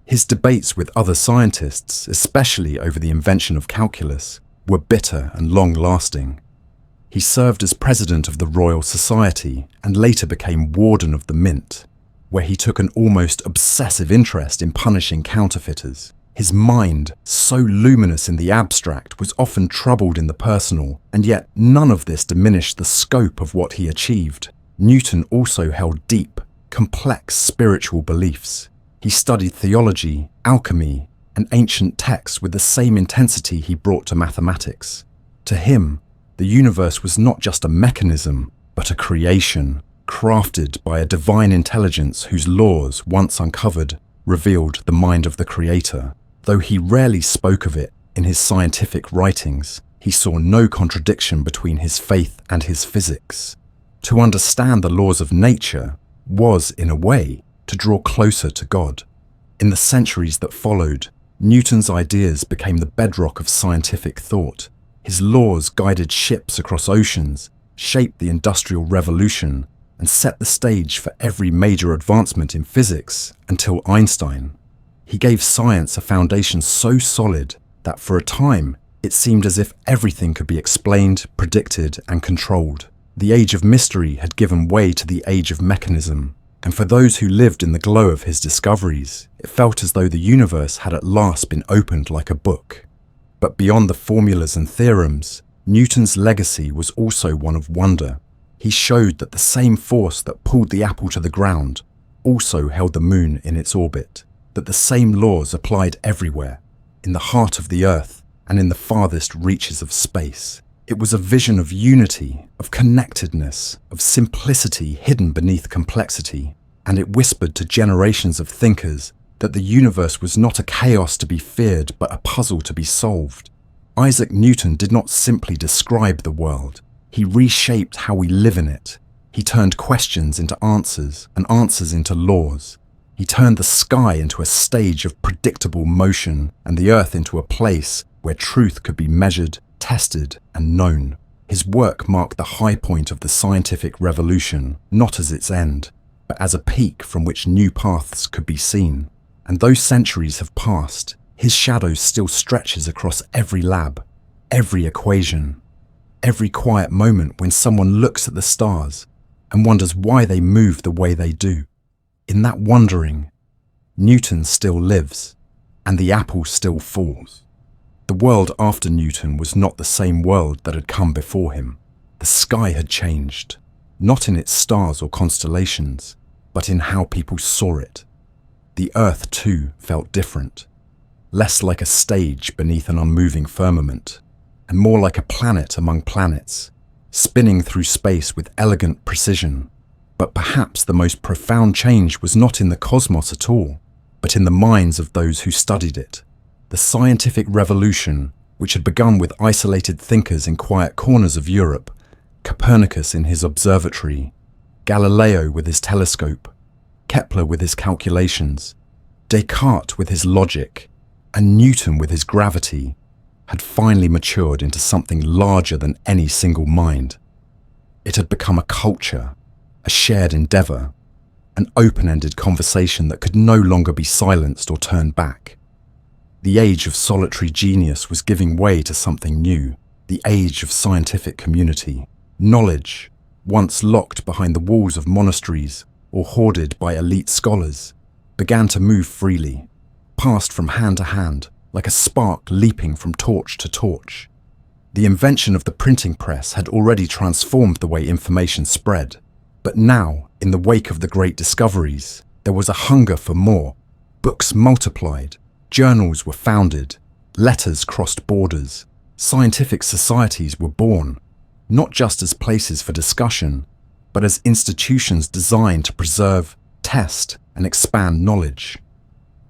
His debates with other scientists, especially over the invention of calculus, were bitter and long-lasting. He served as president of the Royal Society and later became warden of the Mint, where he took an almost obsessive interest in punishing counterfeiters. His mind, so luminous in the abstract, was often troubled in the personal, and yet none of this diminished the scope of what he achieved. Newton also held deep, complex spiritual beliefs. He studied theology, alchemy, and ancient texts with the same intensity he brought to mathematics. To him, the universe was not just a mechanism, but a creation, crafted by a divine intelligence whose laws, once uncovered, revealed the mind of the Creator. Though he rarely spoke of it in his scientific writings, he saw no contradiction between his faith and his physics. To understand the laws of nature was, in a way, to draw closer to God. In the centuries that followed, Newton's ideas became the bedrock of scientific thought. His laws guided ships across oceans, shaped the Industrial Revolution, and set the stage for every major advancement in physics until Einstein. He gave science a foundation so solid that for a time it seemed as if everything could be explained, predicted, and controlled. The age of mystery had given way to the age of mechanism, and for those who lived in the glow of his discoveries, it felt as though the universe had at last been opened like a book. But beyond the formulas and theorems, Newton's legacy was also one of wonder. He showed that the same force that pulled the apple to the ground also held the moon in its orbit, that the same laws applied everywhere, in the heart of the earth and in the farthest reaches of space. It was a vision of unity, of connectedness, of simplicity hidden beneath complexity, and it whispered to generations of thinkers that the universe was not a chaos to be feared, but a puzzle to be solved. Isaac Newton did not simply describe the world. He reshaped how we live in it. He turned questions into answers and answers into laws. He turned the sky into a stage of predictable motion and the earth into a place where truth could be measured, tested, and known. His work marked the high point of the scientific revolution, not as its end, but as a peak from which new paths could be seen. And though centuries have passed, his shadow still stretches across every lab, every equation, every quiet moment when someone looks at the stars and wonders why they move the way they do. In that wondering, Newton still lives, and the apple still falls. The world after Newton was not the same world that had come before him. The sky had changed, not in its stars or constellations, but in how people saw it. The earth, too, felt different, less like a stage beneath an unmoving firmament, and more like a planet among planets, spinning through space with elegant precision. But perhaps the most profound change was not in the cosmos at all, but in the minds of those who studied it. The scientific revolution, which had begun with isolated thinkers in quiet corners of Europe, Copernicus in his observatory, Galileo with his telescope, Kepler with his calculations, Descartes with his logic, and Newton with his gravity, had finally matured into something larger than any single mind. It had become a culture, a shared endeavour, an open-ended conversation that could no longer be silenced or turned back. The age of solitary genius was giving way to something new, the age of scientific community. Knowledge, once locked behind the walls of monasteries or hoarded by elite scholars, began to move freely, passed from hand to hand, like a spark leaping from torch to torch. The invention of the printing press had already transformed the way information spread. But now, in the wake of the great discoveries, there was a hunger for more. Books multiplied, journals were founded, letters crossed borders, scientific societies were born, not just as places for discussion, but as institutions designed to preserve, test, and expand knowledge.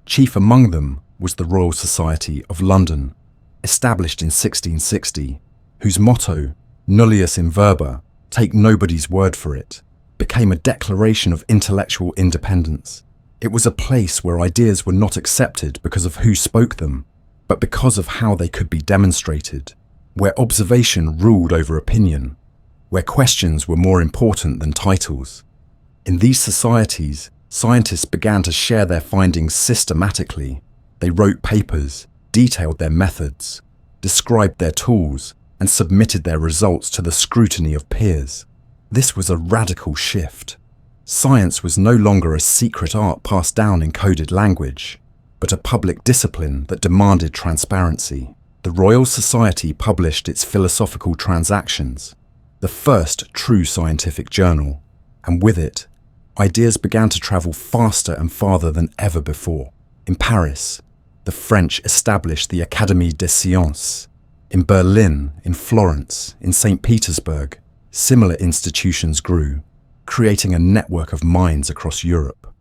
Chief among them was the Royal Society of London, established in 1660, whose motto, nullius in verba, take nobody's word for it, became a declaration of intellectual independence. It was a place where ideas were not accepted because of who spoke them, but because of how they could be demonstrated, where observation ruled over opinion, where questions were more important than titles. In these societies, scientists began to share their findings systematically. They wrote papers, detailed their methods, described their tools, and submitted their results to the scrutiny of peers. This was a radical shift. Science was no longer a secret art passed down in coded language, but a public discipline that demanded transparency. The Royal Society published its Philosophical Transactions, the first true scientific journal, and with it, ideas began to travel faster and farther than ever before. In Paris, the French established the Académie des Sciences. In Berlin, in Florence, in St. Petersburg, similar institutions grew, creating a network of minds across Europe.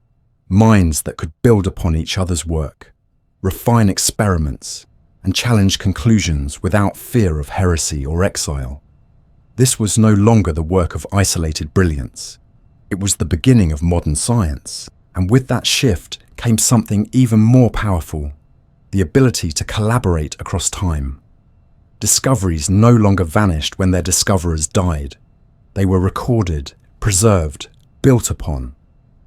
Minds that could build upon each other's work, refine experiments, and challenge conclusions without fear of heresy or exile. This was no longer the work of isolated brilliance. It was the beginning of modern science, and with that shift came something even more powerful, the ability to collaborate across time. Discoveries no longer vanished when their discoverers died. They were recorded, preserved, built upon.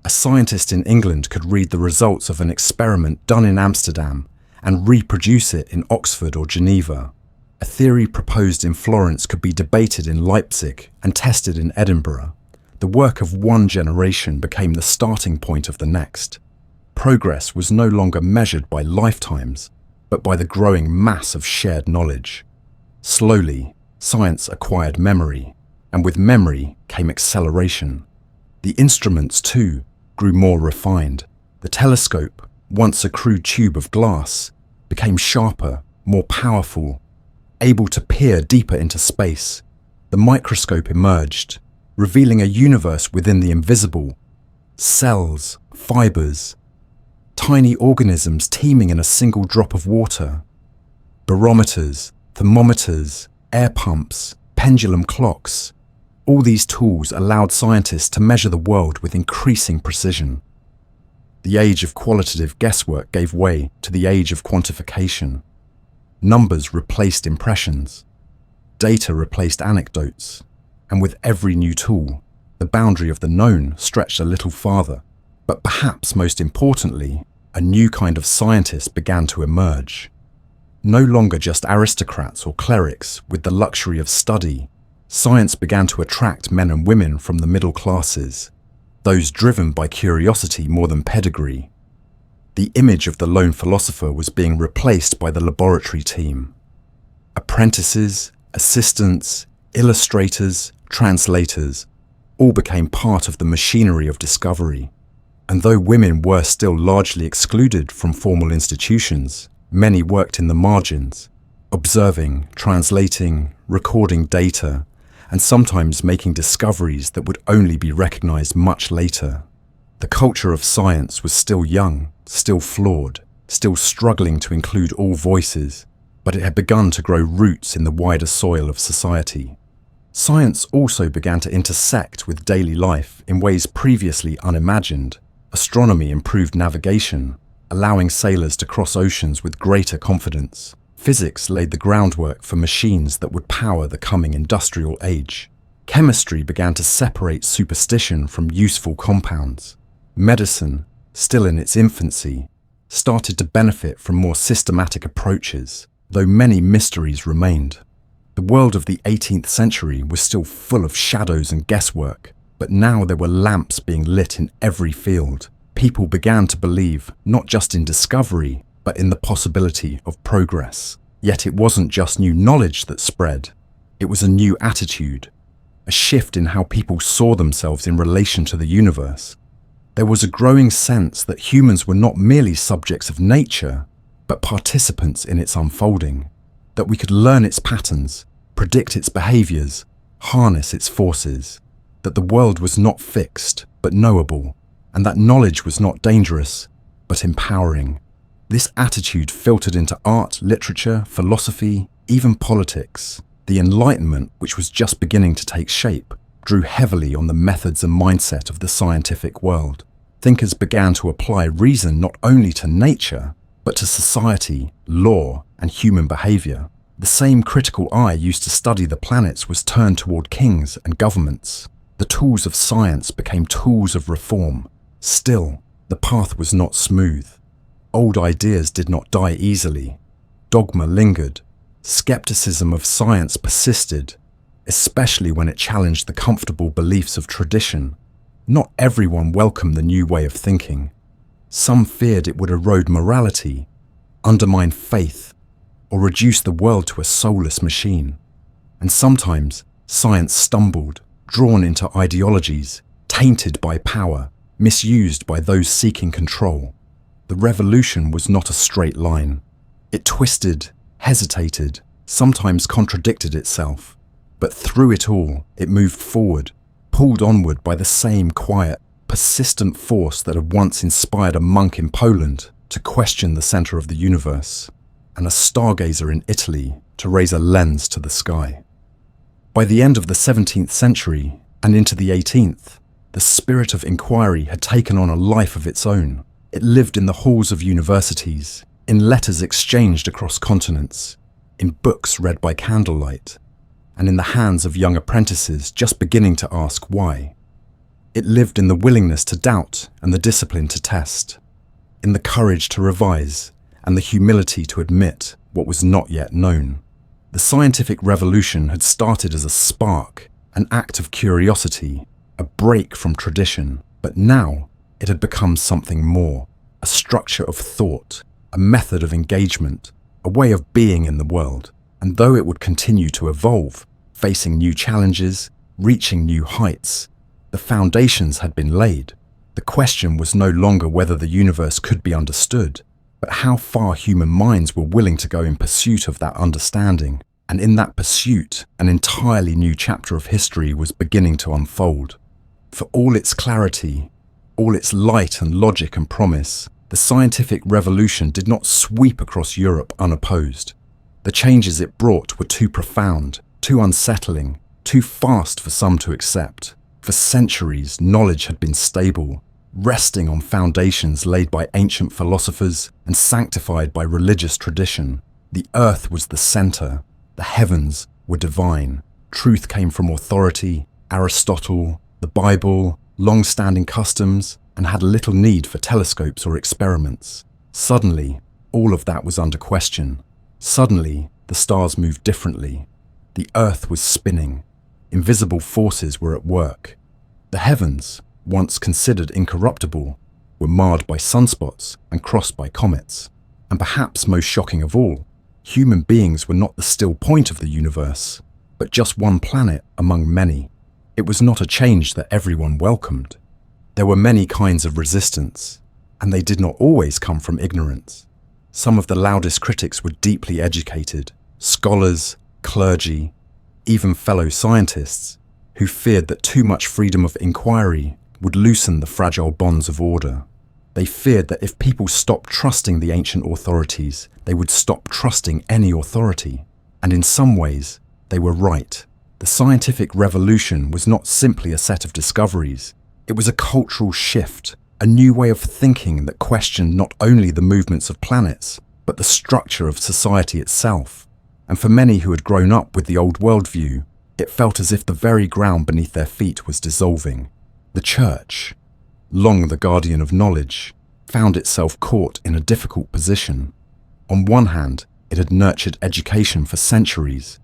A scientist in England could read the results of an experiment done in Amsterdam and reproduce it in Oxford or Geneva. A theory proposed in Florence could be debated in Leipzig and tested in Edinburgh. The work of one generation became the starting point of the next. Progress was no longer measured by lifetimes, but by the growing mass of shared knowledge. Slowly, science acquired memory, and with memory came acceleration. The instruments, too, grew more refined. The telescope, once a crude tube of glass, became sharper, more powerful, able to peer deeper into space. The microscope emerged, revealing a universe within the invisible. Cells, fibers, tiny organisms teeming in a single drop of water. Barometers, thermometers, air pumps, pendulum clocks. All these tools allowed scientists to measure the world with increasing precision. The age of qualitative guesswork gave way to the age of quantification. Numbers replaced impressions. Data replaced anecdotes. And with every new tool, the boundary of the known stretched a little farther. But perhaps most importantly, a new kind of scientist began to emerge. No longer just aristocrats or clerics with the luxury of study, science began to attract men and women from the middle classes, those driven by curiosity more than pedigree. The image of the lone philosopher was being replaced by the laboratory team. Apprentices, assistants, illustrators, translators, all became part of the machinery of discovery. And though women were still largely excluded from formal institutions, many worked in the margins, observing, translating, recording data, and sometimes making discoveries that would only be recognized much later. The culture of science was still young, still flawed, still struggling to include all voices, but it had begun to grow roots in the wider soil of society. Science also began to intersect with daily life in ways previously unimagined. Astronomy improved navigation, allowing sailors to cross oceans with greater confidence. Physics laid the groundwork for machines that would power the coming industrial age. Chemistry began to separate superstition from useful compounds. Medicine, still in its infancy, started to benefit from more systematic approaches, though many mysteries remained. The world of the 18th century was still full of shadows and guesswork, but now there were lamps being lit in every field. People began to believe not just in discovery, but in the possibility of progress. Yet it wasn't just new knowledge that spread. It was a new attitude, a shift in how people saw themselves in relation to the universe. There was a growing sense that humans were not merely subjects of nature, but participants in its unfolding, that we could learn its patterns, predict its behaviors, harness its forces, that the world was not fixed, but knowable, and that knowledge was not dangerous, but empowering. This attitude filtered into art, literature, philosophy, even politics. The Enlightenment, which was just beginning to take shape, drew heavily on the methods and mindset of the scientific world. Thinkers began to apply reason not only to nature, but to society, law, and human behavior. The same critical eye used to study the planets was turned toward kings and governments. The tools of science became tools of reform. Still, the path was not smooth. Old ideas did not die easily. Dogma lingered. Skepticism of science persisted, especially when it challenged the comfortable beliefs of tradition. Not everyone welcomed the new way of thinking. Some feared it would erode morality, undermine faith, or reduce the world to a soulless machine. And sometimes science stumbled, drawn into ideologies, tainted by power, misused by those seeking control. The revolution was not a straight line. It twisted, hesitated, sometimes contradicted itself. But through it all, it moved forward, pulled onward by the same quiet, persistent force that had once inspired a monk in Poland to question the center of the universe, and a stargazer in Italy to raise a lens to the sky. By the end of the 17th century and into the 18th, the spirit of inquiry had taken on a life of its own. It lived in the halls of universities, in letters exchanged across continents, in books read by candlelight, and in the hands of young apprentices just beginning to ask why. It lived in the willingness to doubt and the discipline to test, in the courage to revise and the humility to admit what was not yet known. The scientific revolution had started as a spark, an act of curiosity, a break from tradition, but now it had become something more, a structure of thought, a method of engagement, a way of being in the world. And though it would continue to evolve, facing new challenges, reaching new heights, the foundations had been laid. The question was no longer whether the universe could be understood, but how far human minds were willing to go in pursuit of that understanding. And in that pursuit, an entirely new chapter of history was beginning to unfold. For all its clarity, all its light and logic and promise, the scientific revolution did not sweep across Europe unopposed. The changes it brought were too profound, too unsettling, too fast for some to accept. For centuries, knowledge had been stable, resting on foundations laid by ancient philosophers and sanctified by religious tradition. The earth was the center, the heavens were divine. Truth came from authority, Aristotle, the Bible, long-standing customs, and had little need for telescopes or experiments. Suddenly, all of that was under question. Suddenly, the stars moved differently. The earth was spinning. Invisible forces were at work. The heavens, once considered incorruptible, were marred by sunspots and crossed by comets. And perhaps most shocking of all, human beings were not the still point of the universe, but just one planet among many. It was not a change that everyone welcomed. There were many kinds of resistance, and they did not always come from ignorance. Some of the loudest critics were deeply educated, scholars, clergy, even fellow scientists, who feared that too much freedom of inquiry would loosen the fragile bonds of order. They feared that if people stopped trusting the ancient authorities, they would stop trusting any authority. And in some ways, they were right. The scientific revolution was not simply a set of discoveries. It was a cultural shift, a new way of thinking that questioned not only the movements of planets, but the structure of society itself. And for many who had grown up with the old worldview, it felt as if the very ground beneath their feet was dissolving. The church, long the guardian of knowledge, found itself caught in a difficult position. On one hand, it had nurtured education for centuries.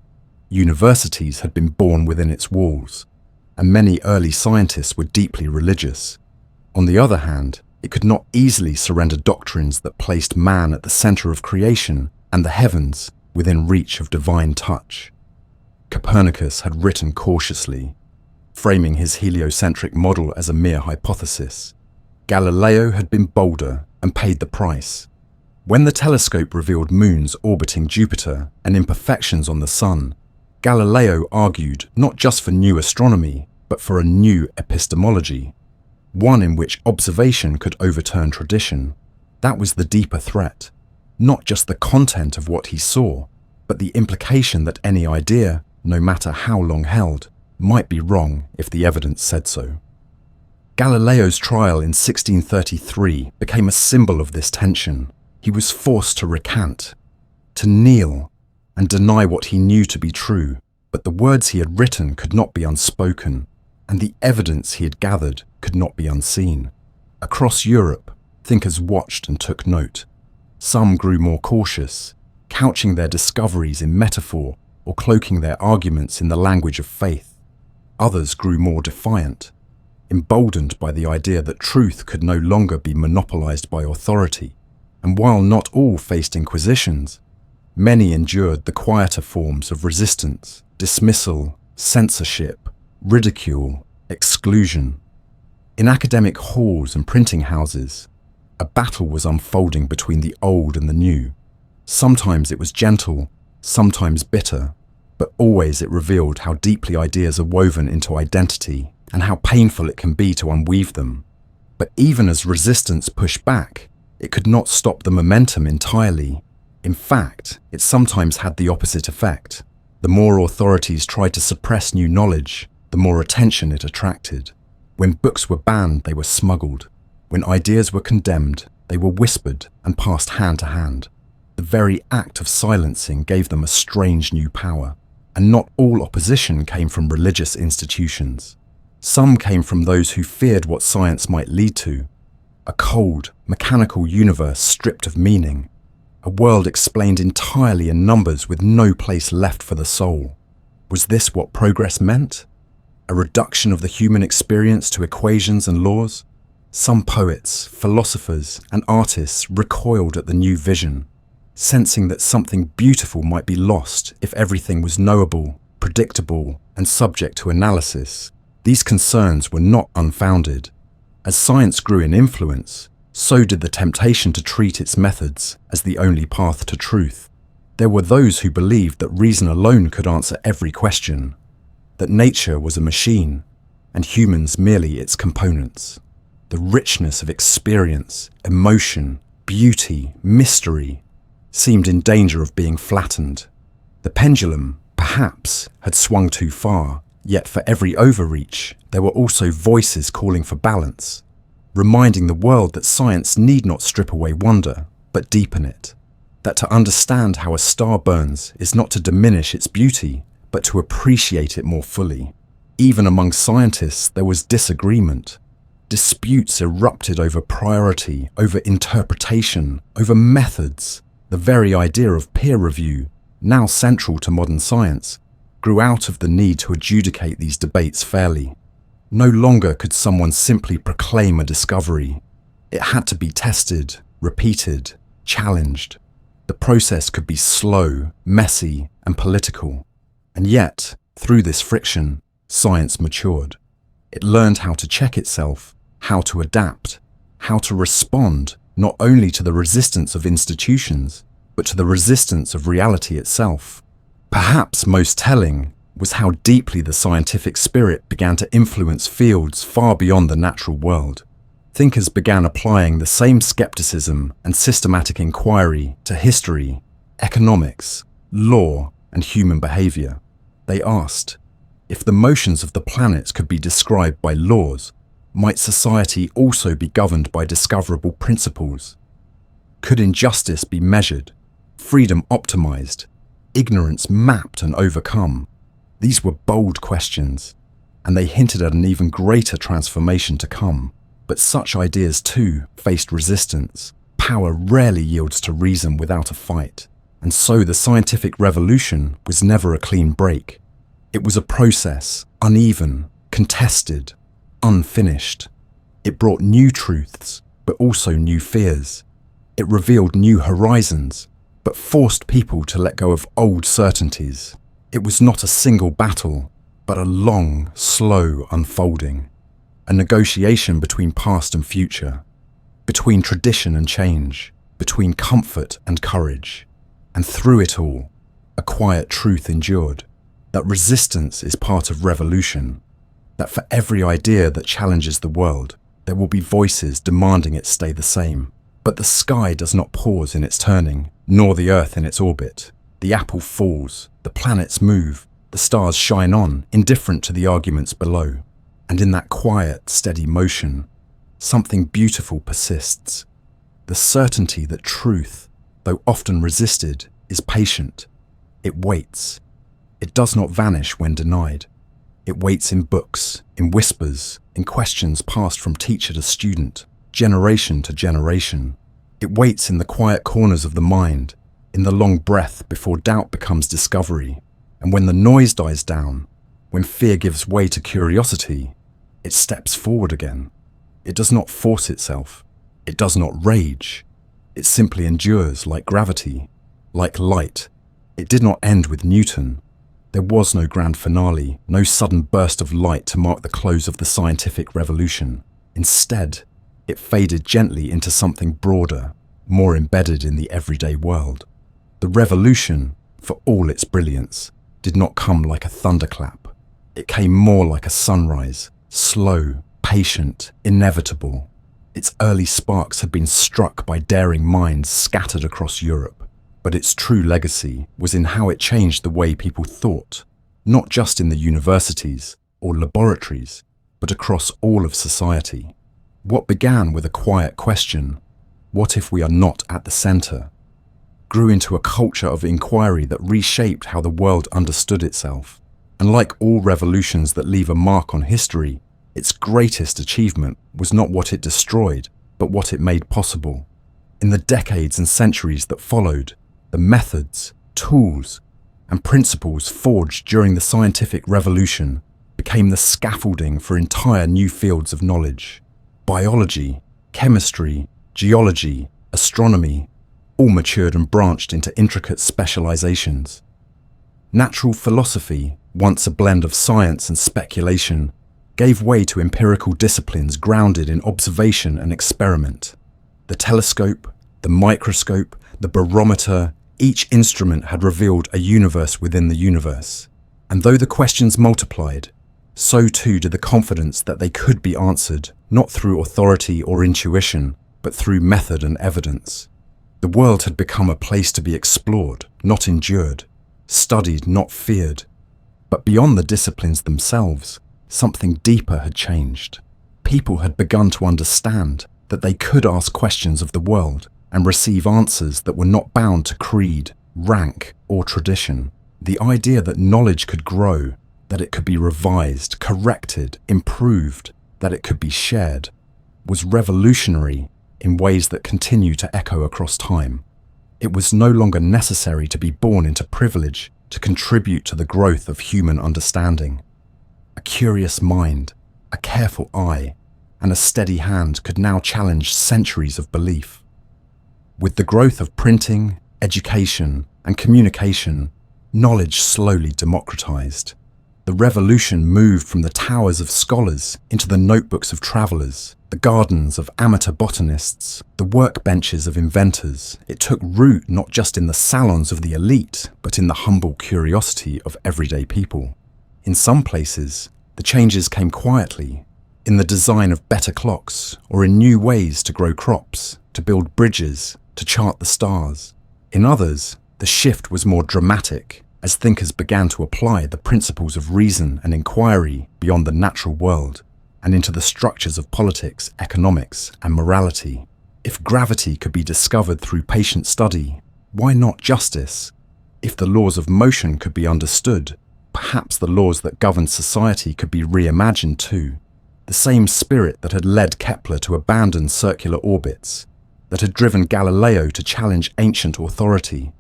Universities had been born within its walls, and many early scientists were deeply religious. On the other hand, it could not easily surrender doctrines that placed man at the center of creation and the heavens within reach of divine touch. Copernicus had written cautiously, framing his heliocentric model as a mere hypothesis. Galileo had been bolder and paid the price. When the telescope revealed moons orbiting Jupiter and imperfections on the Sun, Galileo argued not just for new astronomy, but for a new epistemology, one in which observation could overturn tradition. That was the deeper threat, not just the content of what he saw, but the implication that any idea, no matter how long held, might be wrong if the evidence said so. Galileo's trial in 1633 became a symbol of this tension. He was forced to recant, to kneel, and deny what he knew to be true, but the words he had written could not be unspoken, and the evidence he had gathered could not be unseen. Across Europe, thinkers watched and took note. Some grew more cautious, couching their discoveries in metaphor or cloaking their arguments in the language of faith. Others grew more defiant, emboldened by the idea that truth could no longer be monopolized by authority. And while not all faced inquisitions, many endured the quieter forms of resistance, dismissal, censorship, ridicule, exclusion. In academic halls and printing houses, a battle was unfolding between the old and the new. Sometimes it was gentle, sometimes bitter, but always it revealed how deeply ideas are woven into identity and how painful it can be to unweave them. But even as resistance pushed back, it could not stop the momentum entirely. In fact, it sometimes had the opposite effect. The more authorities tried to suppress new knowledge, the more attention it attracted. When books were banned, they were smuggled. When ideas were condemned, they were whispered and passed hand to hand. The very act of silencing gave them a strange new power. And not all opposition came from religious institutions. Some came from those who feared what science might lead to. A cold, mechanical universe stripped of meaning. A world explained entirely in numbers with no place left for the soul. Was this what progress meant? A reduction of the human experience to equations and laws? Some poets, philosophers, and artists recoiled at the new vision, sensing that something beautiful might be lost if everything was knowable, predictable, and subject to analysis. These concerns were not unfounded. As science grew in influence, so did the temptation to treat its methods as the only path to truth. There were those who believed that reason alone could answer every question, that nature was a machine, and humans merely its components. The richness of experience, emotion, beauty, mystery seemed in danger of being flattened. The pendulum, perhaps, had swung too far, yet for every overreach, there were also voices calling for balance. reminding the world that science need not strip away wonder, but deepen it. That to understand how a star burns is not to diminish its beauty, but to appreciate it more fully. Even among scientists, there was disagreement. Disputes erupted over priority, over interpretation, over methods. The very idea of peer review, now central to modern science, grew out of the need to adjudicate these debates fairly. No longer could someone simply proclaim a discovery. It had to be tested, repeated, challenged. The process could be slow, messy, and political. And yet, through this friction, science matured. It learned how to check itself, how to adapt, how to respond not only to the resistance of institutions, but to the resistance of reality itself. Perhaps most telling was how deeply the scientific spirit began to influence fields far beyond the natural world. Thinkers began applying the same skepticism and systematic inquiry to history, economics, law, and human behavior. They asked, if the motions of the planets could be described by laws, might society also be governed by discoverable principles? Could injustice be measured, freedom optimized, ignorance mapped and overcome? These were bold questions, and they hinted at an even greater transformation to come. But such ideas too faced resistance. Power rarely yields to reason without a fight, and so the scientific revolution was never a clean break. It was a process, uneven, contested, unfinished. It brought new truths, but also new fears. It revealed new horizons, but forced people to let go of old certainties. It was not a single battle, but a long, slow unfolding. A negotiation between past and future, between tradition and change, between comfort and courage. And through it all, a quiet truth endured, that resistance is part of revolution, that for every idea that challenges the world, there will be voices demanding it stay the same. But the sky does not pause in its turning, nor the earth in its orbit. The apple falls, the planets move, the stars shine on, indifferent to the arguments below. And in that quiet, steady motion, something beautiful persists. The certainty that truth, though often resisted, is patient. It waits. It does not vanish when denied. It waits in books, in whispers, in questions passed from teacher to student, generation to generation. It waits in the quiet corners of the mind, in the long breath before doubt becomes discovery. And when the noise dies down, when fear gives way to curiosity, it steps forward again. It does not force itself. It does not rage. It simply endures like gravity, like light. It did not end with Newton. There was no grand finale, no sudden burst of light to mark the close of the scientific revolution. Instead, it faded gently into something broader, more embedded in the everyday world. The revolution, for all its brilliance, did not come like a thunderclap. It came more like a sunrise, slow, patient, inevitable. Its early sparks had been struck by daring minds scattered across Europe, but its true legacy was in how it changed the way people thought, not just in the universities or laboratories, but across all of society. What began with a quiet question, what if we are not at the center, grew into a culture of inquiry that reshaped how the world understood itself. And like all revolutions that leave a mark on history, its greatest achievement was not what it destroyed, but what it made possible. In the decades and centuries that followed, the methods, tools, and principles forged during the scientific revolution became the scaffolding for entire new fields of knowledge. Biology, chemistry, geology, astronomy, all matured and branched into intricate specializations. Natural philosophy, once a blend of science and speculation, gave way to empirical disciplines grounded in observation and experiment. The telescope, the microscope, the barometer, each instrument had revealed a universe within the universe. And though the questions multiplied, so too did the confidence that they could be answered, not through authority or intuition, but through method and evidence. The world had become a place to be explored, not endured, studied, not feared. But beyond the disciplines themselves, something deeper had changed. People had begun to understand that they could ask questions of the world and receive answers that were not bound to creed, rank, or tradition. The idea that knowledge could grow, that it could be revised, corrected, improved, that it could be shared, was revolutionary in ways that continue to echo across time. It was no longer necessary to be born into privilege to contribute to the growth of human understanding. A curious mind, a careful eye, and a steady hand could now challenge centuries of belief. With the growth of printing, education, and communication, knowledge slowly democratized. The revolution moved from the towers of scholars into the notebooks of travelers, the gardens of amateur botanists, the workbenches of inventors. It took root not just in the salons of the elite, but in the humble curiosity of everyday people. In some places, the changes came quietly, in the design of better clocks, or in new ways to grow crops, to build bridges, to chart the stars. In others, the shift was more dramatic, as thinkers began to apply the principles of reason and inquiry beyond the natural world and into the structures of politics, economics, and morality. If gravity could be discovered through patient study, why not justice? If the laws of motion could be understood, perhaps the laws that govern society could be reimagined too. The same spirit that had led Kepler to abandon circular orbits, that had driven Galileo to challenge ancient authority,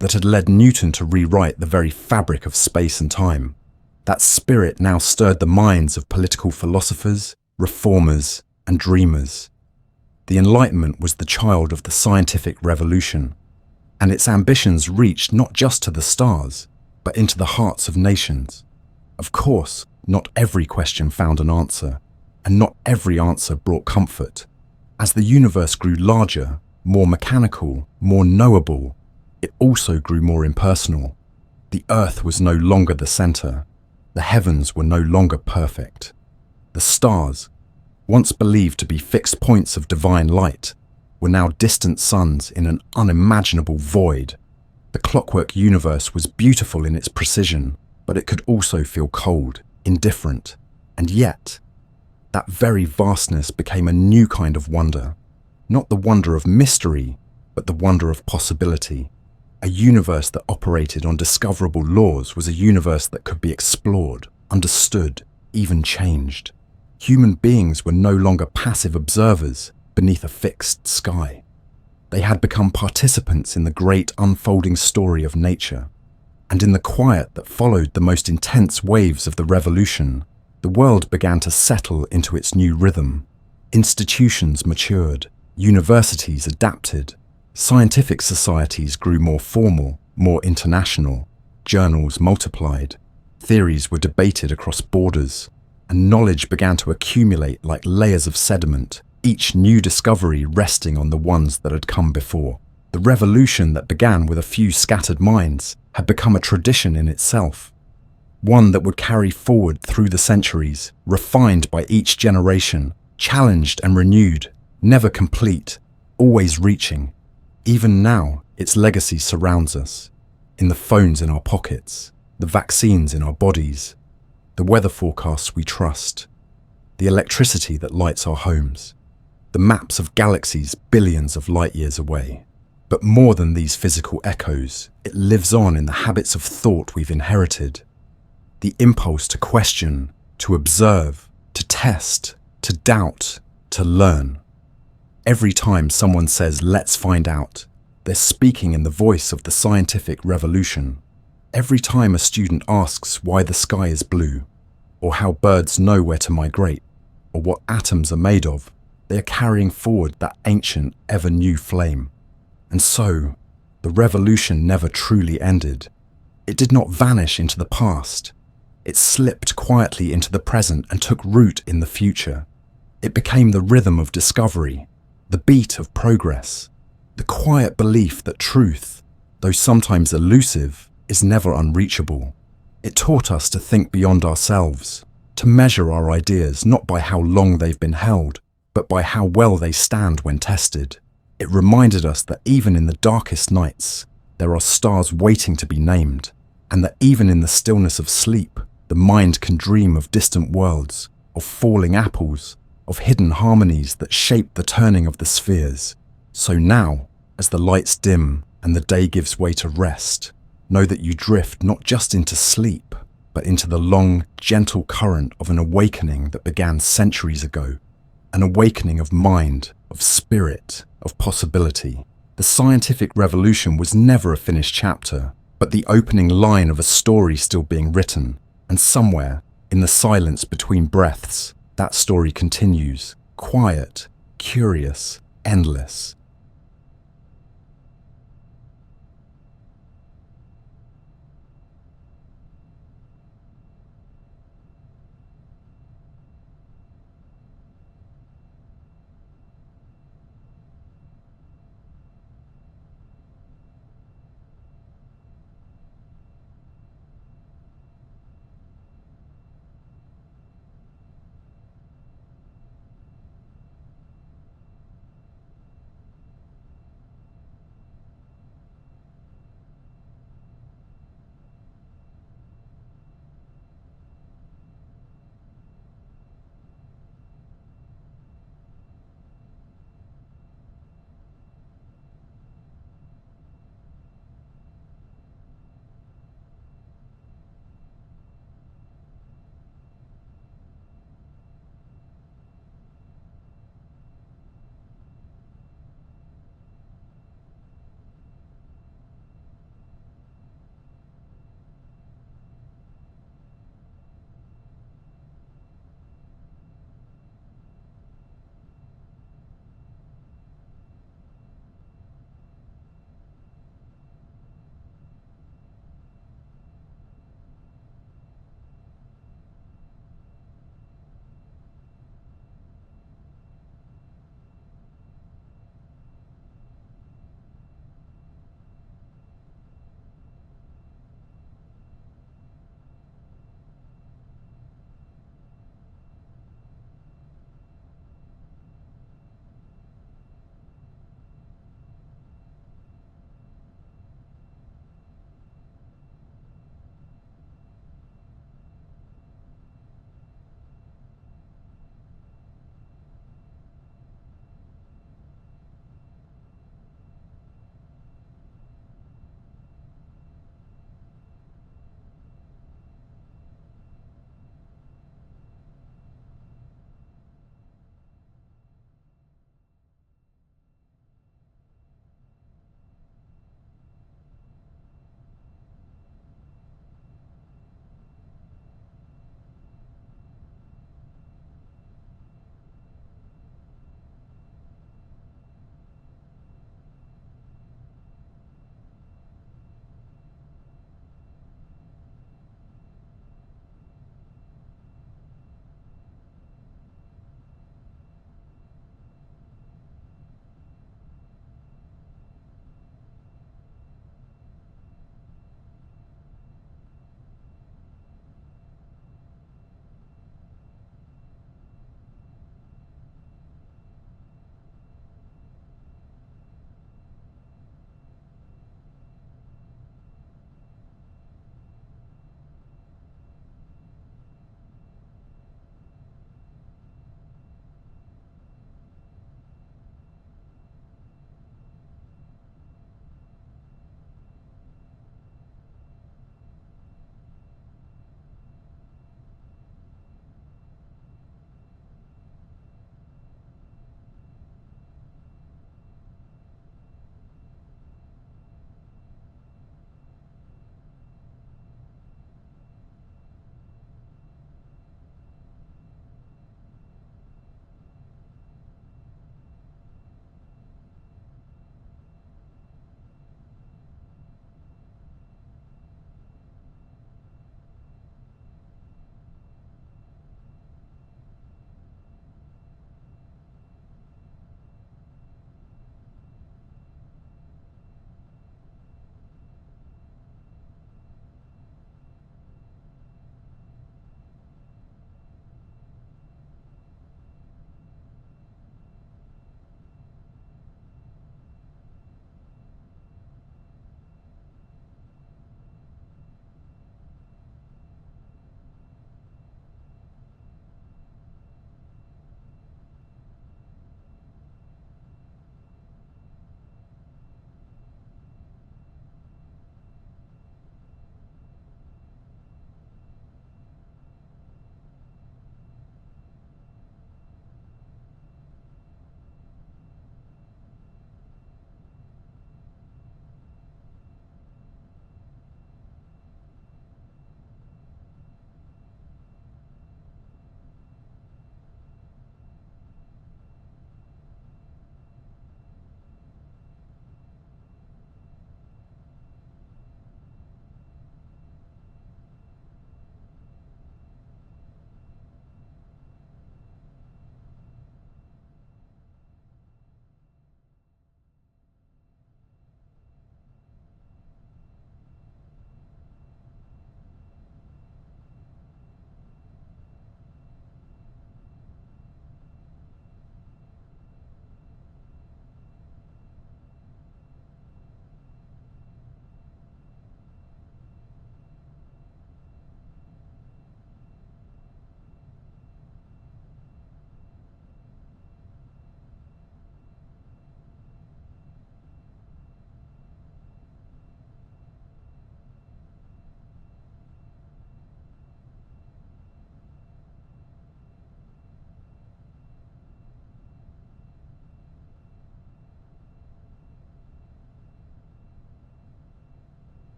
that had led Newton to rewrite the very fabric of space and time. That spirit now stirred the minds of political philosophers, reformers, and dreamers. The Enlightenment was the child of the scientific revolution, and its ambitions reached not just to the stars, but into the hearts of nations. Of course, not every question found an answer, and not every answer brought comfort. As the universe grew larger, more mechanical, more knowable, it also grew more impersonal. The earth was no longer the center. The heavens were no longer perfect. The stars, once believed to be fixed points of divine light, were now distant suns in an unimaginable void. The clockwork universe was beautiful in its precision, but it could also feel cold, indifferent, and yet, that very vastness became a new kind of wonder. Not the wonder of mystery, but the wonder of possibility. A universe that operated on discoverable laws was a universe that could be explored, understood, even changed. Human beings were no longer passive observers beneath a fixed sky. They had become participants in the great unfolding story of nature. And in the quiet that followed the most intense waves of the revolution, the world began to settle into its new rhythm. Institutions matured, universities adapted, scientific societies grew more formal, more international, journals multiplied, theories were debated across borders, and knowledge began to accumulate like layers of sediment, each new discovery resting on the ones that had come before. The revolution that began with a few scattered minds had become a tradition in itself, one that would carry forward through the centuries, refined by each generation, challenged and renewed, never complete, always reaching. Even now, its legacy surrounds us, in the phones in our pockets, the vaccines in our bodies, the weather forecasts we trust, the electricity that lights our homes, the maps of galaxies billions of light years away. But more than these physical echoes, it lives on in the habits of thought we've inherited. The impulse to question, to observe, to test, to doubt, to learn. Every time someone says, "Let's find out," they're speaking in the voice of the scientific revolution. Every time a student asks why the sky is blue, or how birds know where to migrate, or what atoms are made of, they are carrying forward that ancient, ever-new flame. And so, the revolution never truly ended. It did not vanish into the past. It slipped quietly into the present and took root in the future. It became the rhythm of discovery, the beat of progress, the quiet belief that truth, though sometimes elusive, is never unreachable. It taught us to think beyond ourselves, to measure our ideas not by how long they've been held, but by how well they stand when tested. It reminded us that even in the darkest nights, there are stars waiting to be named, and that even in the stillness of sleep, the mind can dream of distant worlds, of falling apples, of hidden harmonies that shaped the turning of the spheres. So now, as the lights dim and the day gives way to rest, know that you drift not just into sleep, but into the long, gentle current of an awakening that began centuries ago. An awakening of mind, of spirit, of possibility. The scientific revolution was never a finished chapter, but the opening line of a story still being written. And somewhere, in the silence between breaths, that story continues, quiet, curious, endless.